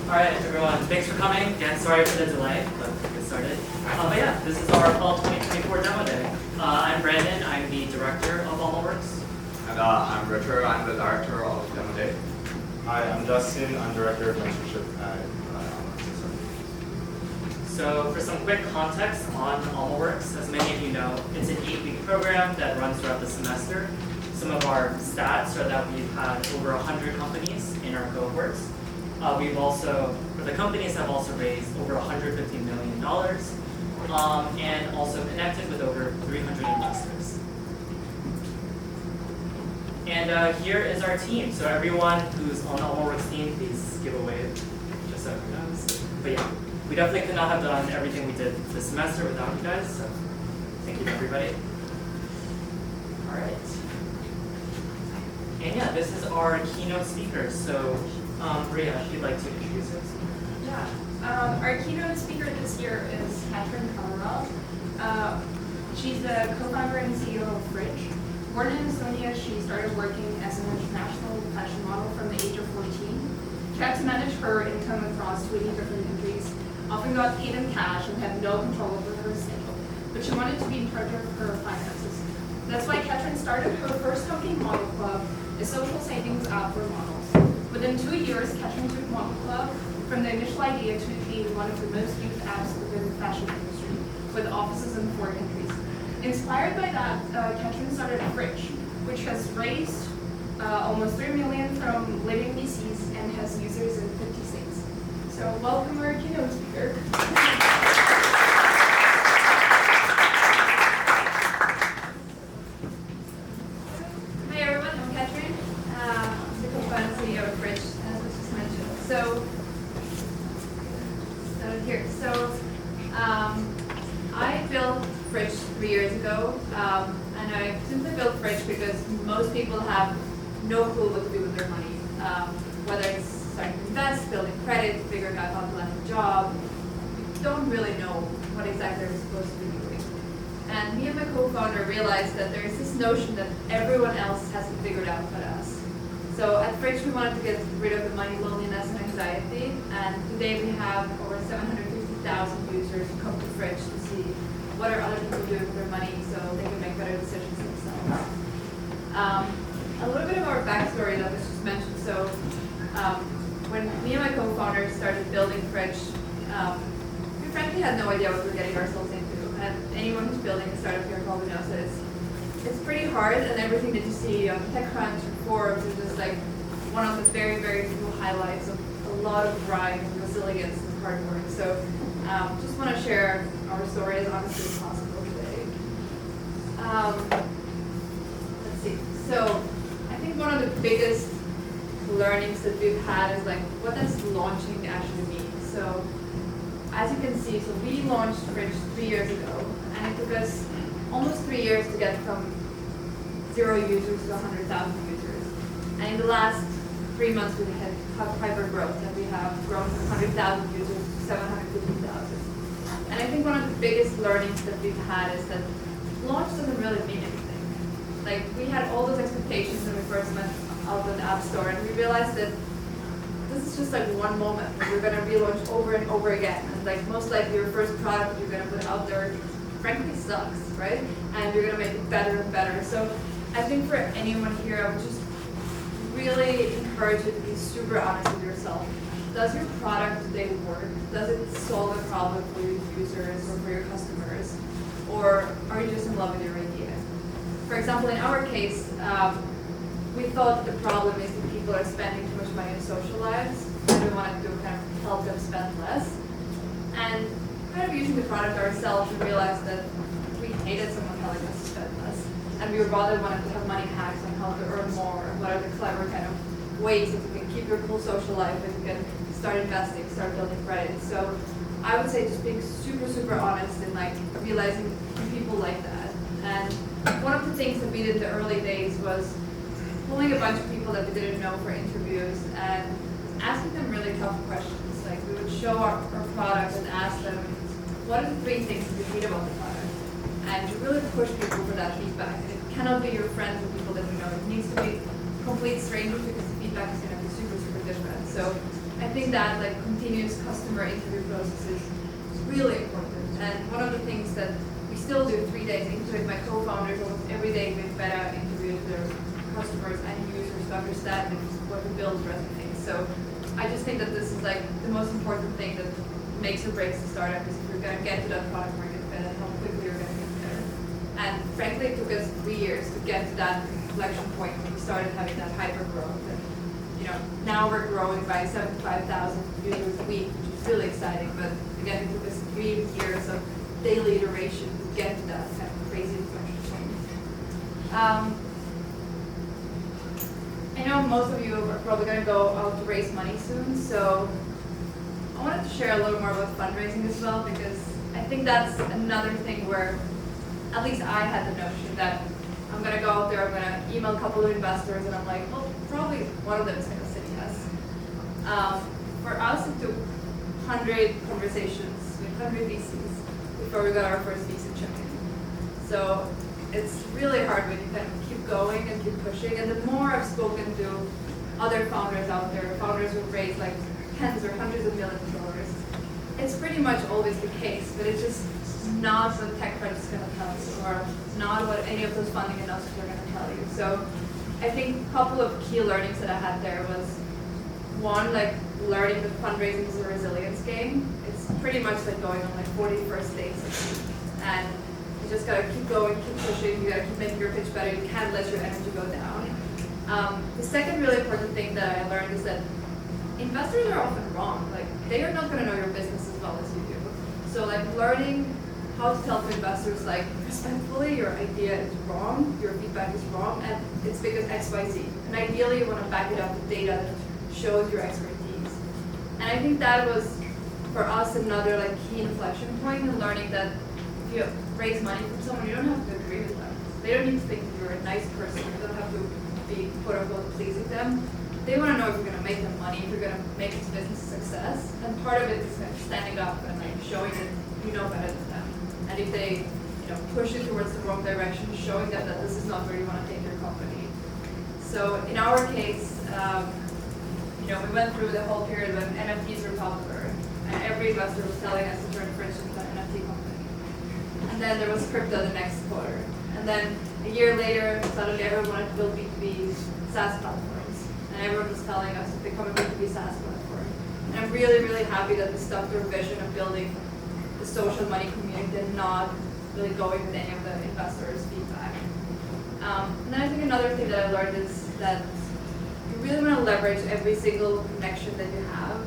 All right, everyone, thanks for coming. Again, sorry for the delay, but let's get started. But yeah, this is our Fall 2024 Demo Day. I'm Brandon, I'm the director of Almaworks. And I'm Richard, I'm the director of Demo Day. Hi, I'm Justin, I'm director of mentorship at Almaworks Accelerator. So for some quick context on Almaworks, as many of you know, it's an 8-week program that runs throughout the semester. Some of our stats are that we've had over 100 companies in our cohorts. The companies have also raised over $150 million and also connected with over 300 investors. And here is our team. So everyone who's on the Almaworks team, please give a wave, just so everyone knows. But yeah, we definitely could not have done everything we did this semester without you guys, so thank you to everybody. All right. And yeah, this is our keynote speaker. So Bria, if you'd like to introduce us. Yeah, our keynote speaker this year is Catherine Carwell. She's the co-founder and CEO of Fridge. Born in Estonia, she started working as an international fashion model from the age of 14. She had to manage her income across 20 different countries, often got paid in cash and had no control over her schedule. But she wanted to be in charge of her finances. That's why Catherine started her first company, Model Club, a social savings app for models. Within 2 years, Catherine took Model Club from the initial idea to be one of the most used apps within the fashion industry, with offices in 4 countries. Inspired by that, Catherine started Fridge, which has raised almost $3 million from living VCs and has users in 50 states. So welcome our keynote speaker. Hi everyone, I'm Catherine. I'm the co-founder and CEO of Fridge, as was just mentioned. So I built Fridge 3 years ago, and I simply built Fridge because most people have no clue what to do with their money. Whether it's starting to invest, building credit, figuring out how to land a job, you don't really know what exactly they're supposed to be doing. And me and my co-founder realized that there's this notion that everyone else has it figured out but us. So at Fridge, we wanted to get rid of the money loneliness and anxiety, and today we have over 750,000 users who come to Fridge to see what are other people doing with their money so they can make better decisions themselves. A little bit of our backstory that was just mentioned. So when me and my co-founder started building Fridge, we frankly had no idea what we were getting ourselves into. And anyone who's building a startup here probably knows that it's pretty hard, and everything that you see on TechCrunch or Forbes is just like one of the very, very few highlights of a lot of drive and resilience and hard work. So just want to share our story as honestly as possible today. Let's see. So I think one of the biggest learnings that we've had is like, what does launching actually mean? So as you can see, so we launched Fridge 3 years ago, and it took us almost 3 years to get from 0 users to 100,000 users. And in the last 3 months, we've had hyper growth, and we have grown from 100,000 users to 750,000. And I think one of the biggest learnings that we've had is that launch doesn't really mean anything. Like, we had all those expectations when we first went out on the App Store, and we realized that this is just like one moment where we're going to relaunch over and over again. And like most likely your first product you're going to put out there frankly sucks, right? And you're going to make it better and better. So I think for anyone here, I would just really encourage you to be super honest with yourself. Does your product today work? Does it solve a problem for your users or for your customers? Or are you just in love with your idea? For example, in our case, we thought the problem is that people are spending too much money on social lives, and we wanted to kind of help them spend less. And kind of using the product ourselves, we realized that we hated someone telling us to spend less. And we rather wanted to have money hacks on how to earn more, and what are the clever kind of ways that you can keep your cool social life, and you can start investing, start building credit. So I would say just being super, super honest and like realizing people like that. And one of the things that we did in the early days was pulling a bunch of people that we didn't know for interviews and asking them really tough questions. Like we would show our product and ask them, what are the 3 things that you hate about the product? And to really push people for that feedback. And it cannot be your friends or people that you know. It needs to be complete strangers because the feedback is going to be super, super different. So I think building that like continuous customer interview process is really important. And one of the things that we still do 3 days into it, my co-founders almost every day with beta interviews their customers and users to understand what the build resonates. So I just think that this is like the most important thing that makes or breaks the startup, is if you're going to get to that product market fit and how quickly you're going to get there. And frankly, it took us 3 years to get to that inflection point when we started having that hyper growth. And now we're growing by 75,000 users a week, which is really exciting. But again, it took us 3 years of daily iteration to get to that kind of crazy inflection point. I know most of you are probably going to go out to raise money soon, so I wanted to share a little more about fundraising as well, because I think that's another thing where at least I had the notion that I'm going to go out there, I'm going to email a couple of investors, and I'm like, well, probably one of them is going to say yes. For us, it took 100 conversations with 100 VCs before we got our first VC check-in. So it's really hard when you kind of keep going and keep pushing. And the more I've spoken to other founders out there, founders who've raised like tens or hundreds of millions of dollars, it's pretty much always the case, but it's just not what TechCrunch is going to tell you, or not what any of those funding announcements are going to tell you. So I think a couple of key learnings that I had there was, one, like learning that fundraising is a resilience game. It's pretty much like going on like 40 first dates a week. And you just gotta keep going, keep pushing, you gotta keep making your pitch better, you can't let your energy go down. The second really important thing that I learned is that investors are often wrong. Like, they are not gonna know your business as well as you do. So like learning how to tell to investors, like, respectfully, your idea is wrong, your feedback is wrong, and it's because X, Y, Z. And ideally, you want to back it up with data that shows your expertise. And I think that was, for us, another like key inflection point in learning that if you raise money from someone, you don't have to agree with them. They don't need to think that you're a nice person. You don't have to be, quote unquote, pleasing them. They want to know if you're going to make them money, if you're going to make this business a success. And part of it is kind of standing up and like showing that you know better than them. And if they push you towards the wrong direction, showing them that this is not where you want to take your company. So in our case, we went through the whole period when NFTs were popular, and every investor was telling us to turn French into an NFT company. And then there was crypto the next quarter. And then a year later, suddenly everyone wanted to build B2B SaaS platforms. And everyone was telling us to become a B2B SaaS platform. And I'm really, really happy that we stuck to our vision of building the social money community and not really going with any of the investors' feedback. And then I think another thing that I learned is that you really want to leverage every single connection that you have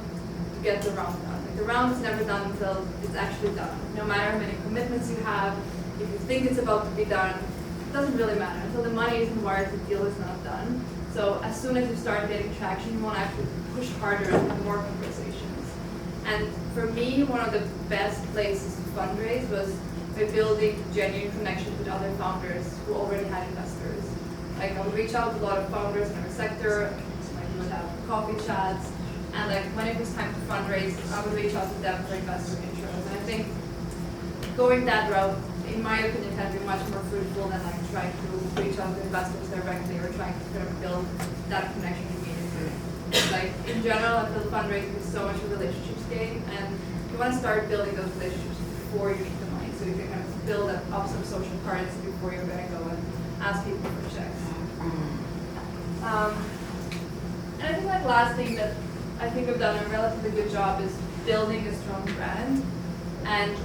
to get the round done. Like, the round is never done until it's actually done. No matter how many commitments you have, if you think it's about to be done, it doesn't really matter. Until the money isn't wired, the deal is not done. So as soon as you start getting traction, you want to actually push harder and have more conversations. And for me, one of the best places to fundraise was by building genuine connections with other founders who already had investors. Like, I would reach out to a lot of founders in our sector, like we would have coffee chats, and like when it was time to fundraise, I would reach out to them for investor intros. And I think going that route, in my opinion, can be much more fruitful than like trying to reach out to investors directly or trying to kind of build that connection immediately. Like, in general, I feel fundraising is so much a relationships game, and you want to start building those relationships before you need the money, so you can kind of build up some social currency before you're going to go and ask people for checks. And I think like last thing that I think we've done a relatively good job is building a strong brand. And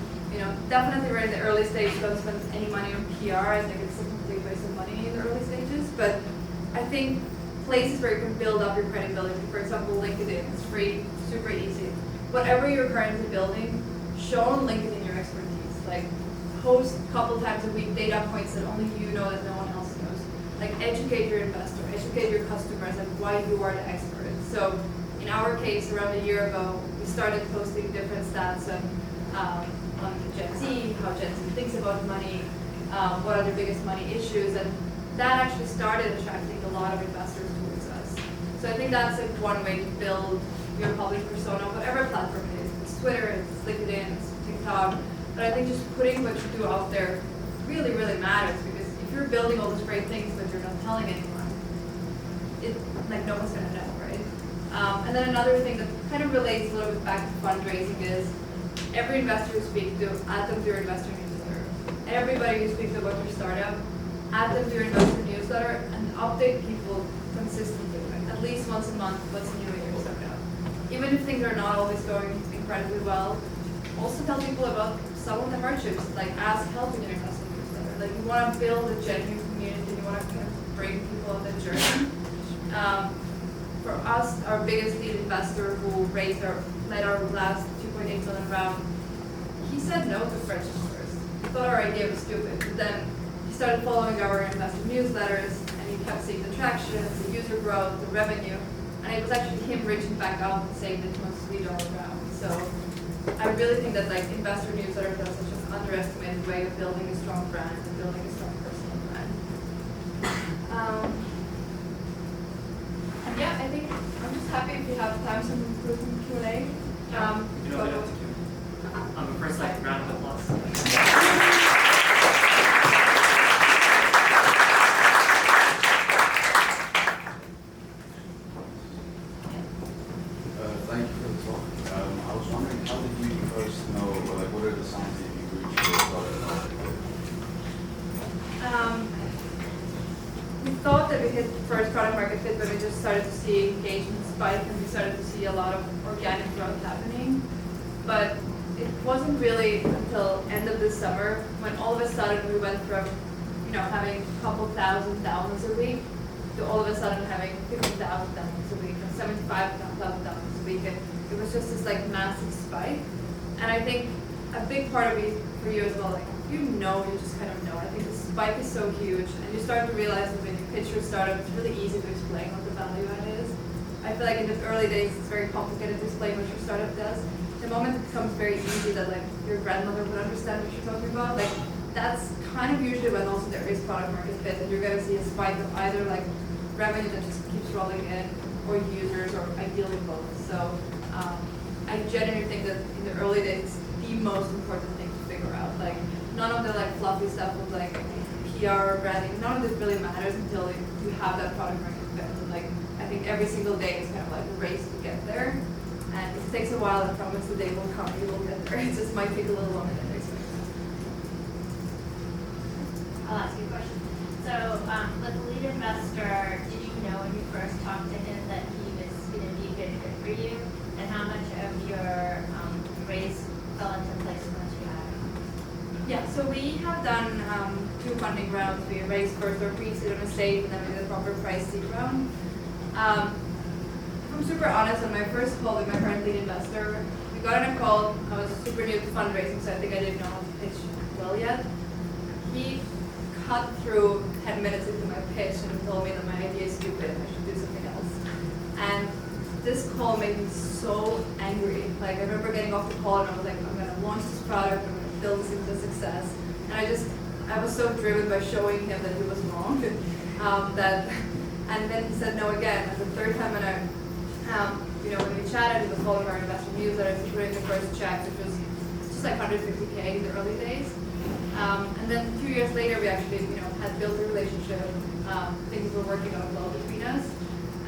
definitely we're in the early stages, don't spend any money on PR. I think it's a complete waste of money in the early stages. But I think places where you can build up your credibility, for example, LinkedIn, it's free, super easy. Whatever you're currently building, show on LinkedIn your expertise. Like, post a couple times a week data points that only you know that no one else knows. Like, educate your investor, educate your customers, like why you are the expert. So in our case, around a year ago, we started posting different stats on Gen Z, how Gen Z thinks about money, what are their biggest money issues, and that actually started attracting a lot of investors towards us. So I think that's like one way to build your public persona, whatever platform it is. It's Twitter, it's LinkedIn, it's TikTok. But I think just putting what you do out there really, really matters, because if you're building all those great things but you're not telling anyone, like no one's gonna know, right? And then another thing that kind of relates a little bit back to fundraising is every investor you speak to, add them to your investor newsletter. Everybody you speak to about your startup, add them to your investor newsletter and update people consistently, like at least once a month, what's new in your startup. Even if things are not always going incredibly well, also tell people about some of the hardships, like ask help in your investor newsletter. Like you want to build a genuine community, you want to kind of bring people on the journey. For us, our biggest lead investor who led our last 2.8 million round, he said no to French first. He thought our idea was stupid, but then he started following our investor newsletters and he kept seeing the traction, the user growth, the revenue, and it was actually him reaching back out and saying that he wants to lead all around. So I really think that like investor newsletters are such an underestimated way of building a strong brand and building a strong personal brand. And yeah, I think I'm just happy if you have time some Q&A. You know, we don't have to first, like, round of applause. Thank you for the talk. I was wondering, how did you first know, or like, what are the signs that you reached your product? We thought that we hit first product market fit, but we just started to see engagement spike and we started to see a lot of organic growth happening. But it wasn't really until end of this summer when all of a sudden we went from, having a couple thousand downloads a week to all of a sudden having 50,000 downloads a week and 75,000 downloads a week. And it was just this like massive spike. And I think a big part of it for you as well, like you just kind of know. I think the spike is so huge and you start to realize that when you pitch your startup, it's really easy to explain what the value add is. I feel like in the early days, it's very complicated to explain what your startup does. The moment it becomes very easy that like your grandmother would understand what you're talking about, like that's kind of usually when also there is product market fit and you're gonna see a spike of either like revenue that just keeps rolling in or users or ideally both. So I genuinely think that in the early days it's the most important thing to figure out. Like none of the like fluffy stuff with like PR or branding, none of this really matters until you have that product market fit. And like I think every single day is kind of like a race to get there. And if it takes a while, I promise the day will come, you will get there. It just might take a little longer than expected. I'll ask you a question. So, with the lead investor, did you know when you first talked to him that he was going to be a good fit for you? And how much of your raise fell into place once you had him? Yeah, so we have done 2 funding rounds. We raised first our pre-seed on a stage, and then we did a proper price seed round. I'm super honest, on my first call with my current lead investor, we got on a call. I was super new to fundraising, so I think I didn't know how to pitch well yet. He cut through 10 minutes into my pitch and told me that my idea is stupid and I should do something else. And this call made me so angry. Like I remember getting off the call and I was like, I'm gonna launch this product, I'm gonna build this into success. And I was so driven by showing him that he was wrong. And then he said no again. And the third time when when we chatted, he was following our investor newsletter, he put in the first check, which was just like 150K in the early days. And then 2 years later, we actually, had built a relationship. Things were working out well between us.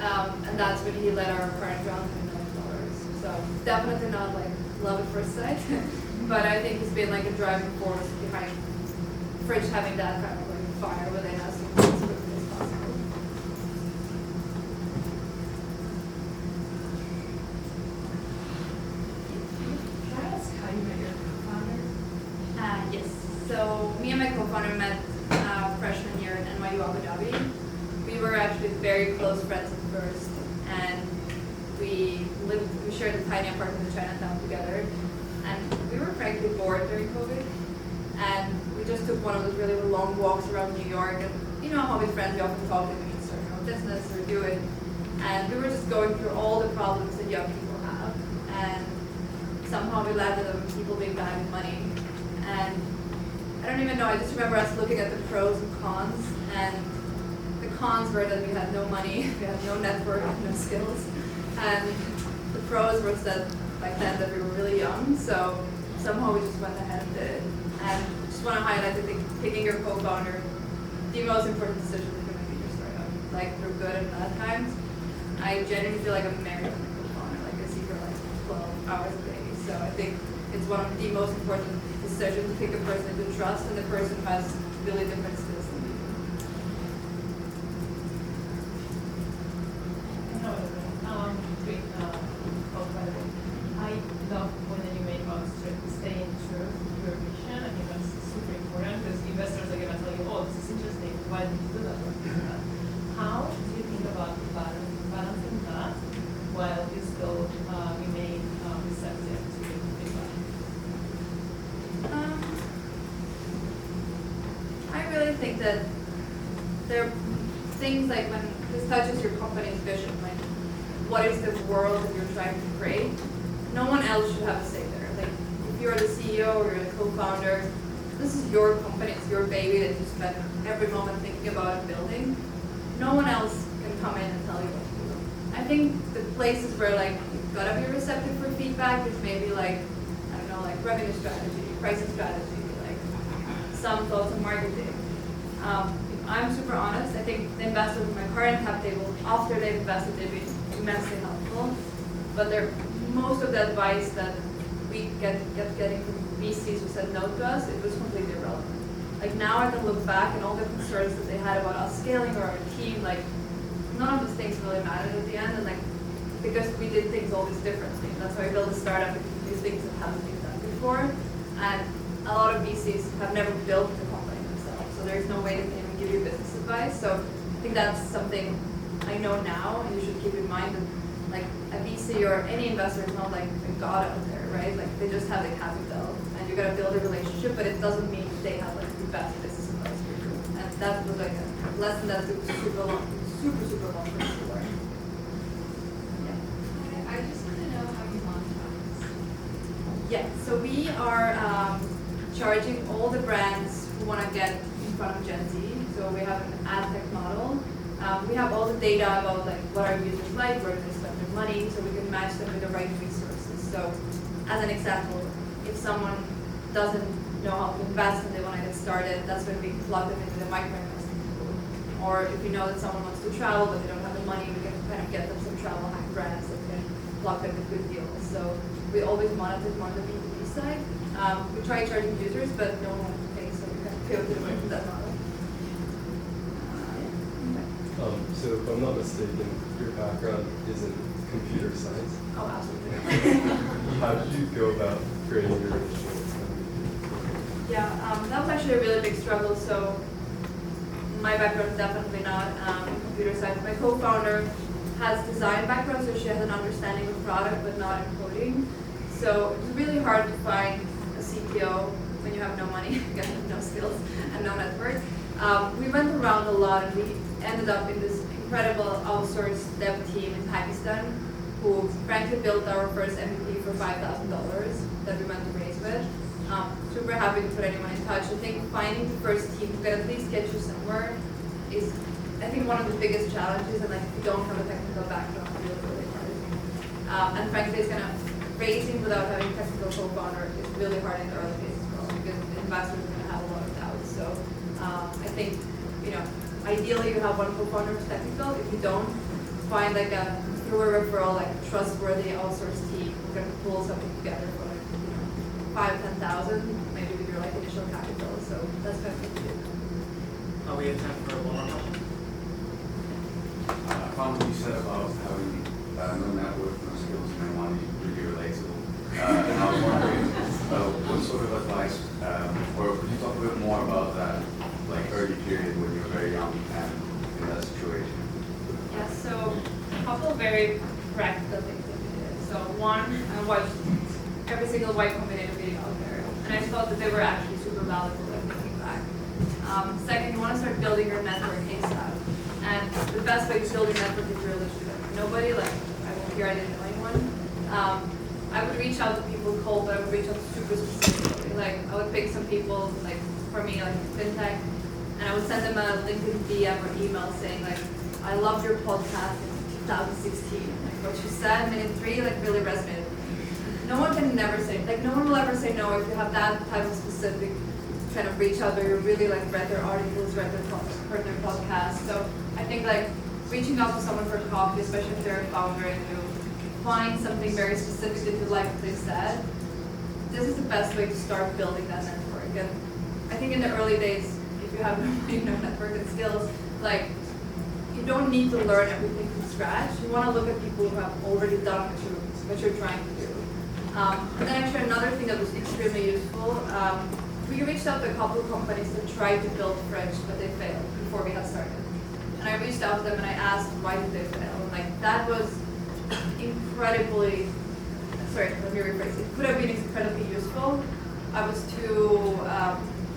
And that's when he led our current round $10 million. So definitely not like love at first sight, but I think he's been like a driving force behind Fridge having that kind of like fire within us as quickly as possible. Can I ask how you met your co-founder? Yes. So me and my co-founder met freshman year in NYU Abu Dhabi. We were actually very close friends at first, and we shared a tiny apartment in Chinatown together. And we were frankly bored during COVID, and we just took one of those really long walks around New York. And you know how with friends we often talk that we should start our own business or do it. And we were just going through all the problems that young people have, and somehow we landed on people being bad with money. And I don't even know, I just remember us looking at the pros and cons, and the cons were that we had no money, we had no network, no skills, and the pros was that back then that we were really young, so somehow we just went ahead and did it. And I just want to highlight, I think, picking your co-founder, the most important decision that you can make in your startup, like through good and bad times. I genuinely feel like I'm married to my co-founder. Like I see her like 12 hours a day. So I think it's one of the most important decisions to pick a person to trust, and the person has really different skills than we do. Great talk, by the way. I love when you make us stay true to your mission. I think that's super important because investors are going to tell you, oh, this is interesting. Why did you do that? How do you think about balancing that while you still remain receptive to feedback? I really think that there are things like when this touches your company's vision, like what is the world that you're trying to create, no one else should have a say there. Like if you're the CEO or you're the co-founder, this is your company, it's your baby that you spend every moment thinking about and building. No one else can come in and tell you what to do. I think the places where like you've got to be receptive for feedback is maybe like, I don't know, like revenue strategy, pricing strategy, like some thoughts on marketing. If I'm super honest, I think the investors in my current cap table, after they've invested, they've been immensely helpful. But most of the advice that we getting from VCs who said no to us, it was completely irrelevant. Like now I can look back and all the concerns that they had about us scaling or our team, like none of those things really mattered at the end, and like because we did things always differently. That's why we built a startup, because we do things that haven't been done before. And a lot of VCs have never built a company themselves, so there's no way they can even give you business advice. So I think that's something I know now, and you should keep in mind that like a VC or any investor is not like a god out there, right? Like they just have the capital, and you gotta build a relationship, but it doesn't mean they have like the best business advice for you. And that was like a lesson that took super long for me to learn. Yeah. I just want to know how you monetize. Yeah, so we are charging all the brands who want to get in front of Gen Z. So we have an ad tech model. We have all the data about like what our users like, where they spend their money, so we can match them with the right resources. So as an example, if someone doesn't know how to invest and they want to get started, that's when we plug them into the micro-investing pool. Or if you know that someone wants to travel but they don't have the money, we can kind of get them some travel hack brands that can plug them with good deals. So we always monetize more on the B2B side. We try charging users, but no one wants to pay, so we kind of pivoted away from that model. So if I'm not mistaken, your background is in computer science. Oh, absolutely. How did you go about creating your initial Yeah, that was actually a really big struggle. So my background is definitely not in computer science. My co-founder has design background, so she has an understanding of product, but not in coding. So it's really hard to find a CTO when you have no money, you have no skills, and no network. We went around a lot, and we ended up in this incredible outsourced dev team in Pakistan, who frankly built our first MVP for $5,000 that we went to raise with. Super happy to put anyone in touch. I think finding the first team who can at least get you somewhere is, I think, one of the biggest challenges, and like if you don't have a technical background, it's really, really hard. And frankly, it's gonna raising without having a technical co-founder is really hard in the early days as well, because the investors are gonna have a lot of doubts. So I think, ideally you have one co-founder who's technical. If you don't, find like through a referral, like a trustworthy outsourced team who can pull something together for like, 5,000-10,000, maybe with your like initial capital. So that's kind of what we do. We have time for one more question. I found what you said about having no network, no skills, no money really relatable. And I was wondering, what sort of advice, or could you talk a bit more about that, like early period when you were very young and in that situation? Yeah, so a couple of very practical things that we did. So one, I watched every single Y Combinator video out there, and I thought that they were actually super valuable like looking back. Second, you want to start building your network ASAP. And the best way to build your network is really nobody, like I won't hear I didn't know anyone. I would reach out to people cold, but I would reach out super specifically. Like I would pick some people, like for me, like fintech, and I would send them a LinkedIn DM or email saying like, I loved your podcast in 2016. Like what you said, minute 3, like really resonated with me. No one can never say, like no one will ever say no if you have that type of specific kind of reach out where you really like read their articles, heard their podcast. So I think like reaching out to someone for coffee, especially if they're a founder and you find something very specific that you like what they said, this is the best way to start building that network. And I think in the early days, if you have no network and skills, like, you don't need to learn everything from scratch. You want to look at people who have already done what you're trying to do. And then actually another thing that was extremely useful, we reached out to a couple of companies that tried to build French, but they failed before we had started. And I reached out to them and I asked, why did they fail? And like, that was incredibly, sorry, let me rephrase it. It could have been incredibly useful. I was too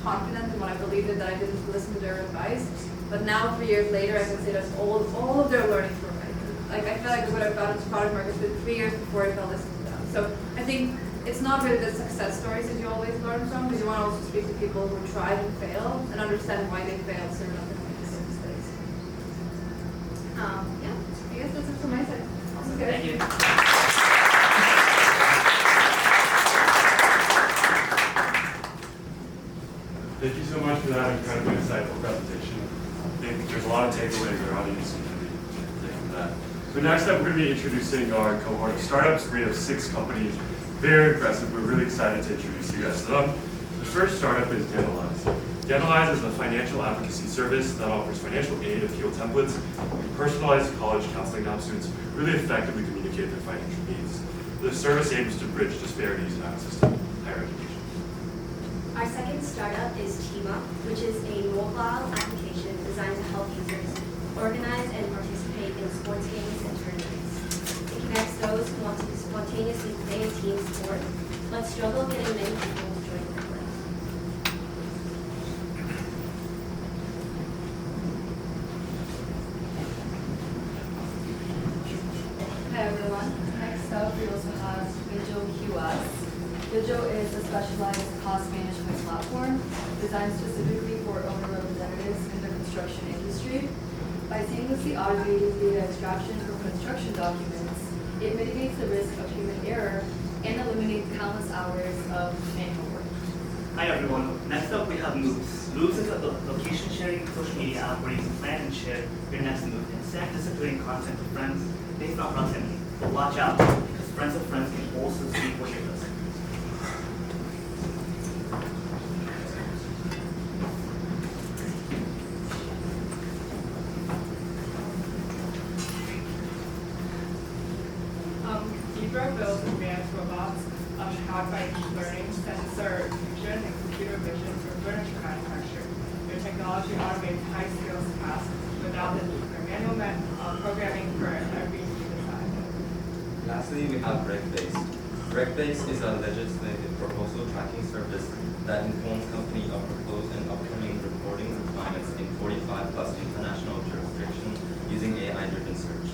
confident in what I believed in that I didn't listen to their advice. But now, 3 years later, I can say that all of their learnings were right. Like, I feel like we would have gotten to product market fit 3 years before I felt listened to them. So I think it's not really the success stories that you always learn from, but you want to also speak to people who tried and failed and understand why they failed so you're not going to make the same mistakes. Yeah, I guess that's it from my side. Awesome. Thank you. Thank you so much for that incredibly insightful presentation. I think there's a lot of takeaways our audience can take from that. So next up, we're going to be introducing our cohort of startups. We have 6 companies. Very impressive. We're really excited to introduce you guys to them. The first startup is Danalyze. Danalyze is a financial advocacy service that offers financial aid appeal templates and personalized college counseling to help students really effectively communicate their financial needs. The service aims to bridge disparities in access to higher education. Our second startup is Tima, which is a mobile application designed to help users organize and participate in sports games and tournaments. It connects those who want to spontaneously play a team sport, but struggle getting many people to join the play. Hi everyone. Next up, we also have Vigil QS. Vigil is a specialized cost management platform designed specifically for owner representatives in the construction industry. By seamlessly automating data extraction from construction documents, it mitigates the risk of human error and eliminates countless hours of manual work. Hi everyone. Next up we have Moves. Moves is a location sharing social media app where you can plan and share your next move instead of disappearing content to friends based on proximity. But watch out, because friends of friends can also see what you're listening. Zebra builds advanced robots powered by deep learning, sensor fusion, and computer vision for furniture manufacture. Their technology automates high-skills tasks without the need for manual programming for every human side. Lastly, we have RegBase. RegBase is a legislative proposal tracking service that informs companies of proposed and upcoming reporting requirements in 45 plus international jurisdictions using AI-driven search.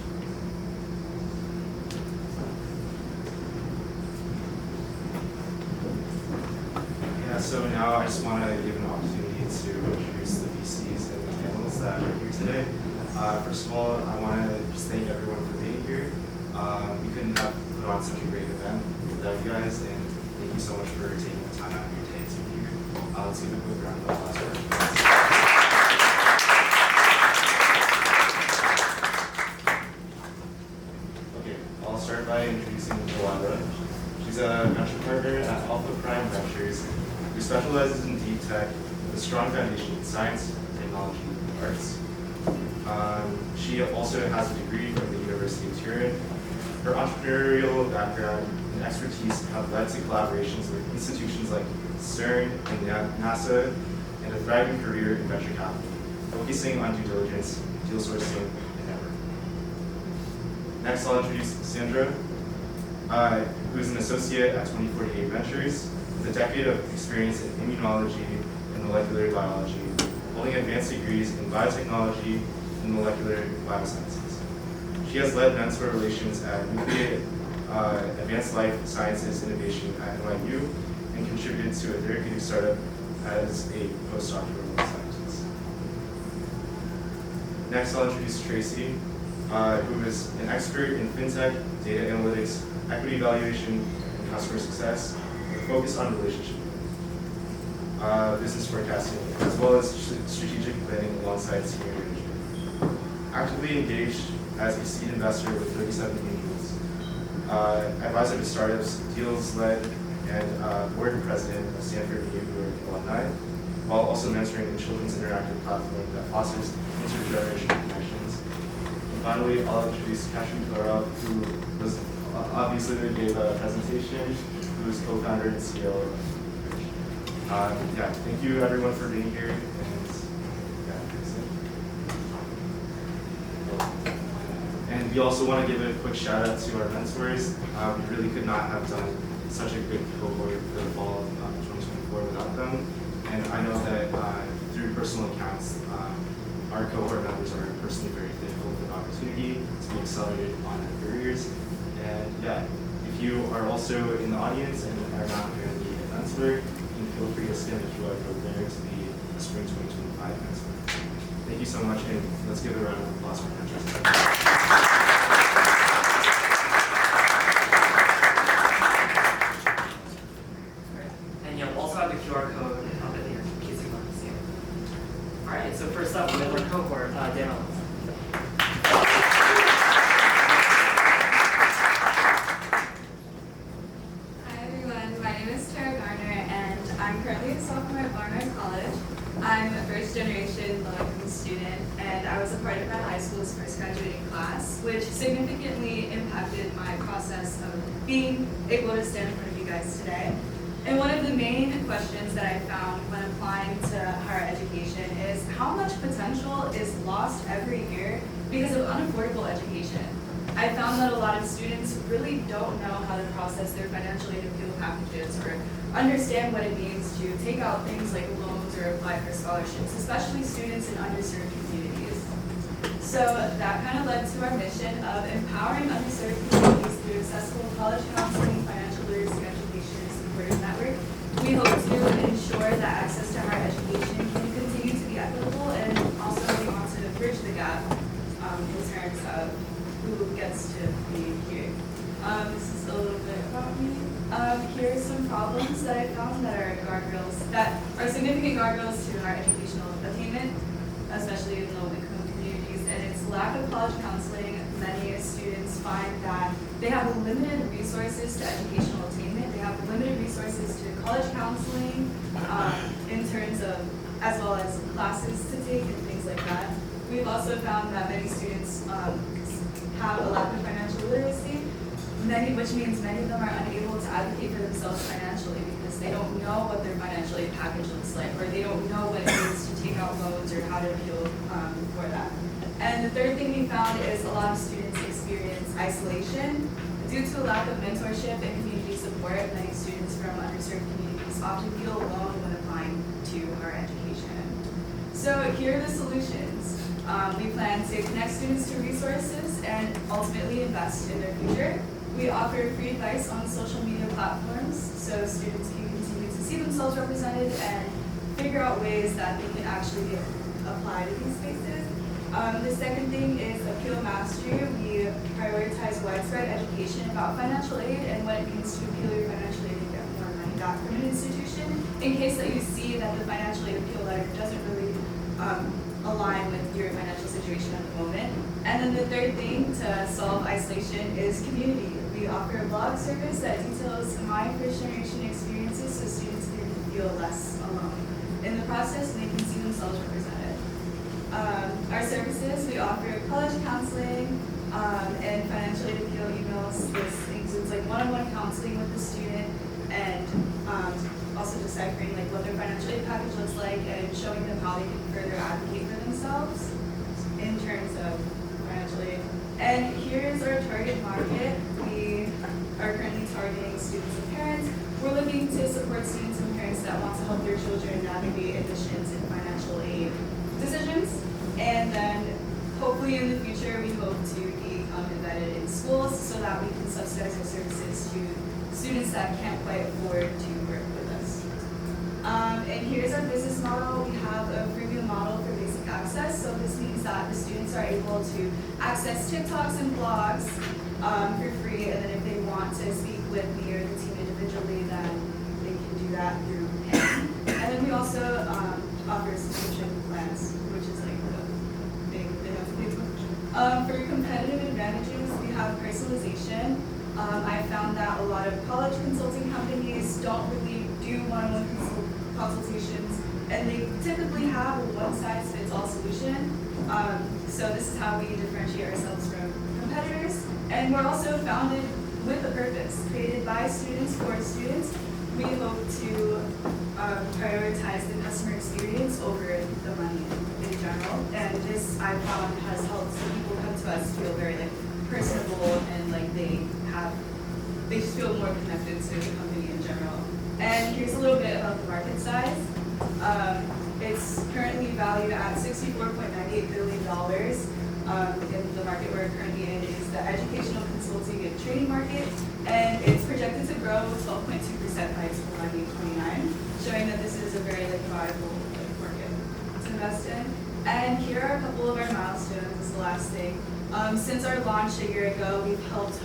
So now I just want to give an opportunity to introduce the VCs and the panelists that are here today. First of all, I want to just thank everyone for being here. We couldn't have put on such a great event without you guys, and thank you so much for taking the time out of your day to be here. Let's give a quick round of applause for everyone. Okay, I'll start by introducing Yolanda. She's a venture partner at Alpha Prime Ventures, who specializes in deep tech with a strong foundation in science, technology, and arts. She also has a degree from the University of Turin. Her entrepreneurial background and expertise have led to collaborations with institutions like CERN and NASA, and a thriving career in venture capital, focusing on due diligence, deal sourcing, and networking. Next, I'll introduce Sandra, who is an associate at 2048 Ventures, with a decade of experience in immunology and molecular biology, holding advanced degrees in biotechnology and molecular biosciences. She has led mentor relations at Nuclear Advanced Life Sciences Innovation at NYU and contributed to a therapeutic startup as a postdoctoral scientist. Next, I'll introduce Tracy, who is an expert in fintech, data analytics, equity evaluation, and customer success, with a focus on relationship business forecasting, as well as strategic planning alongside senior management. actively engaged as a seed investor with 37 angels, advisor to startups, deals led, and board and president of Stanford New York alumni, while also mentoring the children's interactive platform that fosters intergenerational connections. And finally, I'll introduce Cashin Torov, who was obviously gave a presentation, who is co-founder and CEO of yeah, thank you everyone for being here, and yeah, that's it. And we also want to give a quick shout out to our mentors. We really could not have done such a good cohort for the fall of 2024 without them. And I know that through personal accounts, our cohort members are personally very thankful for the opportunity to be accelerated on their careers. And yeah, if you are also in the audience and are not currently a mentor, feel free to scan the QR code there to the Spring 2025 mentor. Thank you so much, and let's give it a round of applause for mentors. And you'll also have the QR code up in here in case you want to see it. All right, so first up, we have our cohort demo. I'm currently a sophomore at Barnard College. I'm a first-generation low-income student, and I was a part of my high school's first graduating class, which significantly impacted my process of being able to stand in front of you guys today. And one of the main questions that I found when applying to higher education is how much potential is lost every year because of unaffordable education. I found that a lot of students really don't know how to process their financial aid appeal packages or understand what it means to take out things like loans or apply for scholarships, especially students in underserved communities. So that kind of led to our mission of empowering underserved communities through accessible college counseling, financial literacy education, and supportive network. We hope to ensure that access to higher education can continue to be equitable, and also we want to bridge the gap in terms of who gets to be here. This is a little bit about me. Here are some problems that I found that are guardrails, that are significant guardrails to higher educational attainment, especially in low-income communities, and it's lack of college counseling. Many students find that they have limited resources to educational attainment. They have limited resources to college counseling in terms of, as well as classes to take and things like that. We've also found that many students have a lack of financial literacy, which means many of them are unable to advocate for themselves financially because they don't know what their financial aid package looks like, or they don't know what it means to take out loans or how to appeal for that. And the third thing we found is a lot of students experience isolation. Due to a lack of mentorship and community support, many students from underserved communities often feel alone when applying to higher education. So here are the solutions. We plan to connect students to resources and ultimately invest in their future. We offer free advice on social media platforms so students can continue to see themselves represented and figure out ways that they can actually apply to these spaces. The second thing is appeal mastery. We prioritize widespread education about financial aid and what it means to appeal your financial aid and get more money back from an institution in case that you see that the financial aid appeal letter doesn't really align with your financial situation at the moment. And then the third thing to solve isolation is community. We offer a blog service that details my first-generation experiences so students can feel less alone in the process and they can see themselves represented. Our services, we offer college counseling and financial aid appeal emails. This includes like one-on-one counseling with the student and also deciphering like what their financial aid package looks like and showing them how they can further advocate for themselves in terms of financial aid. And here's our target market. We are currently targeting students and parents. We're looking to support students and parents that want to help their children navigate admissions and financial aid decisions. And then hopefully in the future we hope to become embedded in schools so that we can subsidize our services to students that can't quite afford to work with us. And here's our business model. We have a freemium model for basic access. So this means that the students are able to access TikToks and blogs for free. And then if they want to speak with me or the team individually, then they can do that through Ping. And then we also offer subscription plans, which is like the big thing of Facebook. For competitive advantages, we have personalization. I found that a lot of college consulting companies don't really do one-on-one consultations, and they typically have a one-size-fits-all solution. So this is how we differentiate ourselves from competitors. And we're also founded with a purpose, created by students for students. We hope to prioritize the customer experience over the money in general. And this, I found, has helped people come to us feel very personable, and they just feel more connected to the company in general. And here's a little bit about the market size. It's currently valued at $64.98 billion. In the market we're currently in is the educational consulting and training market, and it's projected to grow 12.2% by 2029, showing that this is a very viable market to invest in. And here are a couple of our milestones. This is the last thing. Since our launch a year ago, we've helped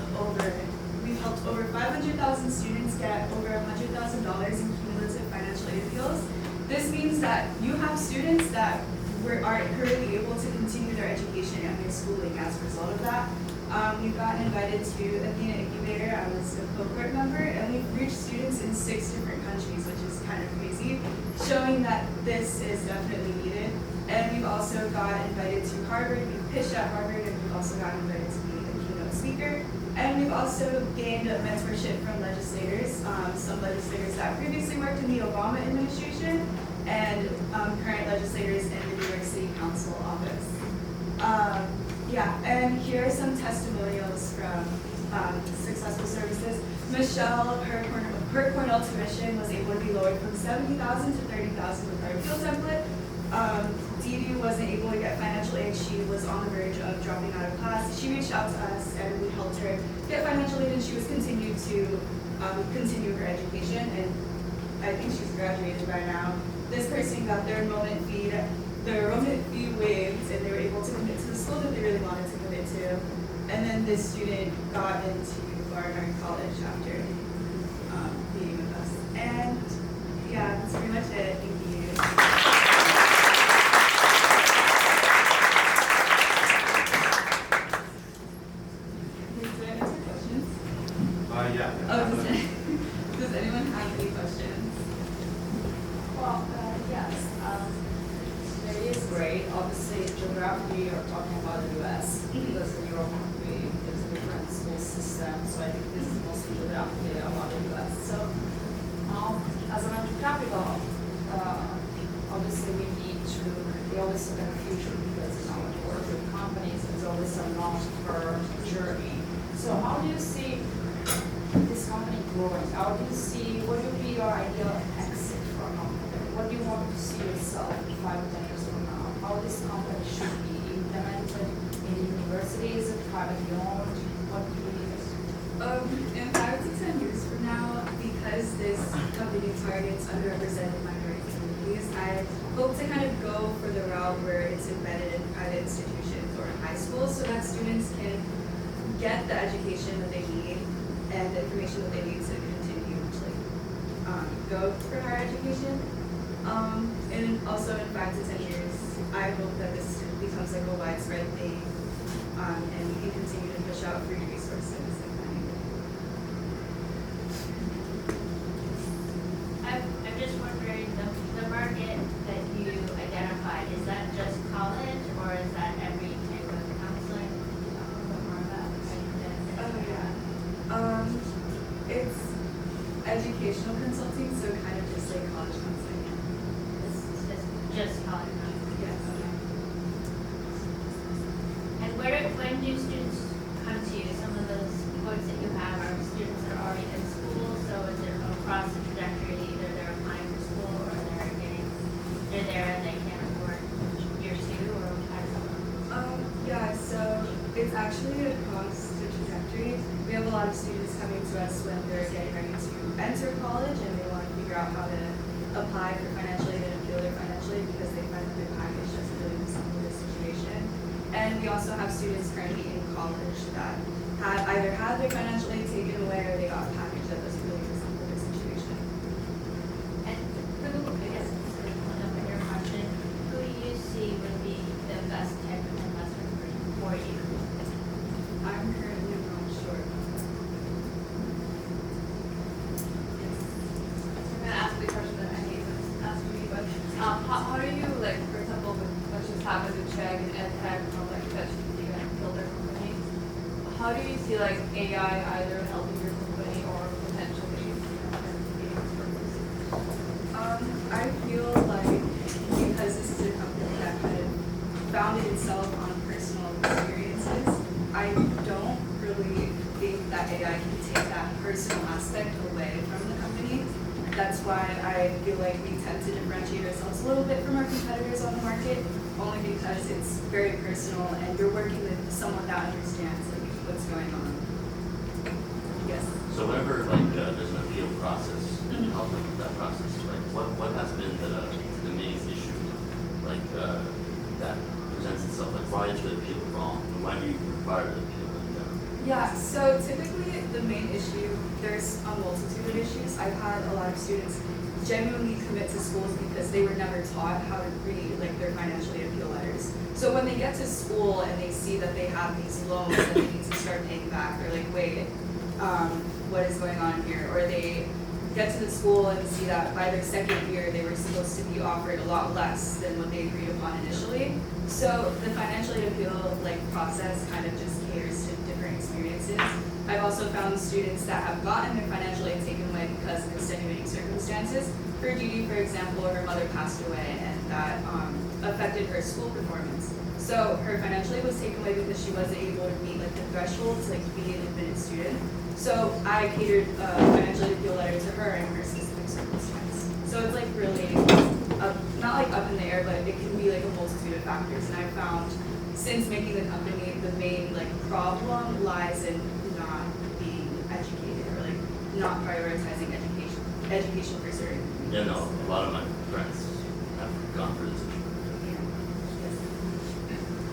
over 500,000 students get over $100,000 in cumulative financial aid appeals. This means that you have students that aren't currently able to continue their education and their schooling as a result of that. We've gotten invited to Athena Incubator. I was a Cohort member, and we've reached students in 6 different countries, which is kind of crazy, showing that this is definitely needed. And we've also got invited to Harvard. We've pitched at Harvard, and we've also got invited to be a keynote speaker. And we've also gained a mentorship from legislators, some legislators that previously worked in the Obama administration, and current legislators in the New York City Council office. And here are some testimonials from successful services. Michelle, her Cornell tuition was able to be lowered from $70,000 to $30,000 with our appeal template. Dee wasn't able to get financial aid. She was on the verge of dropping out of class. She reached out to us, and we helped her get financial aid, and she was continued to continue her education, and I think she's graduated by now. This person got their enrollment fee waived, and they were able to commit to the school that they really wanted to commit to. And then this student got into Barnard College after meeting with us. And yeah, that's pretty much it. Thank you. Does anyone have any questions? Well, yes. It is great. Obviously, geographically, you're talking about the U.S. because in Europe, there's a different school system. So I think this is mostly geographically about the U.S. So, as an entrepreneur, obviously we always look at the future because in our work with companies, there's always a long-term journey. So how do you see this company growing? How do you see, what would be your ideal exit for a company? What do you want to see yourself 5 or 10 years from now? How this company should be implemented in the universities, privately owned? What do you think? In 5 to 10 years from now, because this company targets underrepresented minority communities, I hope to kind of go for the route where it's embedded in private institutions or high schools so that students can get the education that they need and the information that they need to continue to go for higher education. And also in 5 to 10 years, I hope that this becomes a widespread thing, and we can continue to push out free resources and money. I'm just wondering, the market that you identified, is that just college, or is that every type of counseling? Can you talk a little bit more about how you did it? Oh yeah. It's educational consulting, so kind of just like college counseling. It's just college counseling? Yes. And when do students come to you? Some of those quotes that you have are students that are already in school, so is it across the trajectory, either they're applying for school or they're there and they can't afford year 2, or how does that work? Yeah, so it's actually across the trajectory. We have a lot of students coming to us when they're getting ready to enter college and they want to figure out how to apply for financial aid and appeal their financial aid because they find that their package doesn't really resemble their situation. And we also have students currently in college that have either had their financial aid taken away or they got a package that doesn't really resemble their situation. And who, I guess, sort of pulling up on your question, who do you see would be the best type of investment for you? see like AI either helping your company or potentially being purpose? I feel like because this is a company that kind of founded itself on personal experiences, I don't really think that AI can take that personal aspect away from the company. That's why I feel like we tend to differentiate ourselves a little bit from our competitors on the market, only because it's very personal and you're working with someone that understands like what's going on. Yes. So whenever there's an appeal process, help with that process, like what has been the main issue that presents itself? Like why is the appeal wrong? And why do you require the appeal? Yeah, so typically the main issue, there's a multitude of issues. I've had a lot of students genuinely commit to schools because they were never taught how to read like their financial aid appeal letters. So when they get to school and they see that they have these loans that they need to start paying back, they're like, wait, what is going on here? Or they get to the school and see that by their second year they were supposed to be offered a lot less than what they agreed upon initially. So the financial aid appeal process kind of just caters to different experiences. I've also found students that have gotten their financial aid taken away because of extenuating circumstances. For Judy, for example, her mother passed away and that affected her school performance. So her financial aid was taken away because she wasn't able to meet the threshold to be an admitted student. So I catered a financial aid appeal letter to her in her specific circumstance. So it's really not up in the air, but it can be a multitude of factors. And I've found since making the company, the main problem lies in not being educated or not prioritizing education for certain. Yeah, no, a lot of my friends have gone through this issue.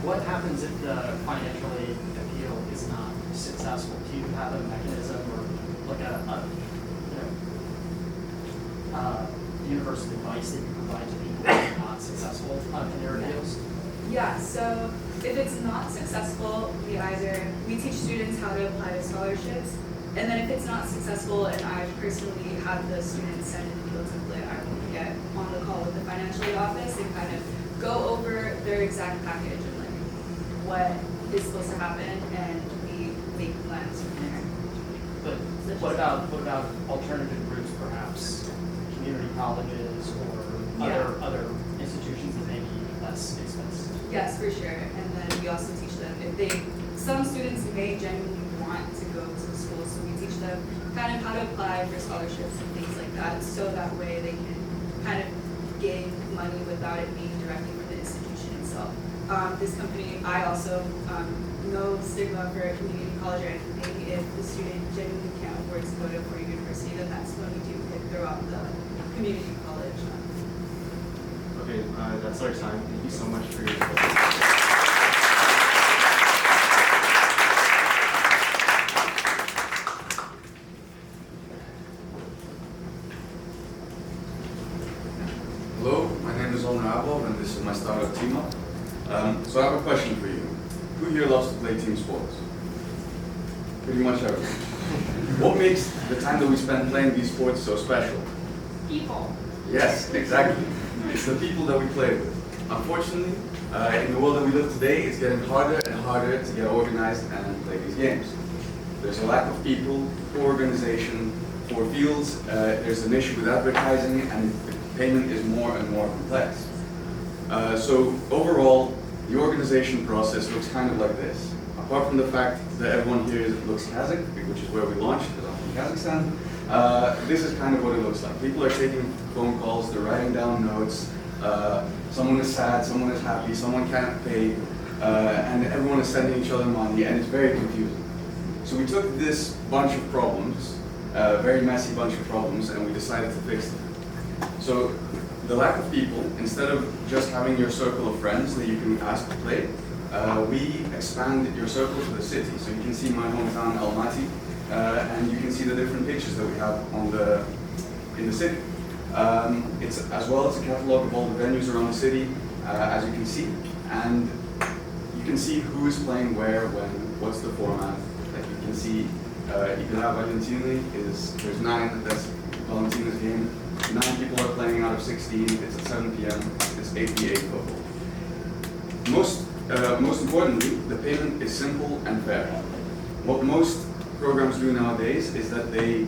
What happens if the financial aid appeal is not successful? Do you have a mechanism or universal advice that you provide to people who are not successful in their appeals? Yeah, so if it's not successful, we teach students how to apply to scholarships, and then if it's not successful and I personally have the students send an appeal template, I will get on the call with the financial aid office and kind of go over their exact package and what is supposed to happen, and we make plans from there. But what about alternative routes, perhaps community colleges or other institutions that may be less expensive? Yes, for sure. And then we also teach them some students may genuinely want to go to school, so we teach them kind of how to apply for scholarships and things like that, so that way they can kind of gain money without it being directly from the institution itself. This company, I also no stigma for a community college or anything. If the student genuinely can't afford to go to a four-year university, then that's when we do throw out the community college. Okay, that's our time. Thank you so much for your time. Hello, my name is Almaworks and this is my startup team up. So I have a question for you. Who here loves to play team sports? Pretty much everyone. What makes the time that we spend playing these sports so special? People. Yes, exactly. It's the people that we play with. Unfortunately, in the world that we live today, it's getting harder and harder to get organized and play these games. There's a lack of people, poor organization, poor fields, there's an issue with advertising, and the payment is more and more complex. So overall, the organization process looks kind of like this. Apart from the fact that everyone here looks Kazakh, which is where we launched, because I'm from Kazakhstan, this is kind of what it looks like. People are taking phone calls, they're writing down notes, someone is sad, someone is happy, someone can't pay, and everyone is sending each other money, and it's very confusing. So we took this bunch of problems, a very messy bunch of problems, and we decided to fix them. So the lack of people, instead of just having your circle of friends that you can ask to play, we expand your circle to the city. So you can see my hometown, Almaty, and you can see the different pictures that we have in the city. It's as well as a catalog of all the venues around the city, as you can see, and you can see who is playing where, when, what's the format. Like you can see, Igla Valentini there's 9, that's Valentina's game. 9 people are playing out of 16, it's at 7 p.m., it's 8v8 football. Most importantly, the payment is simple and fair. what most programs do nowadays is that they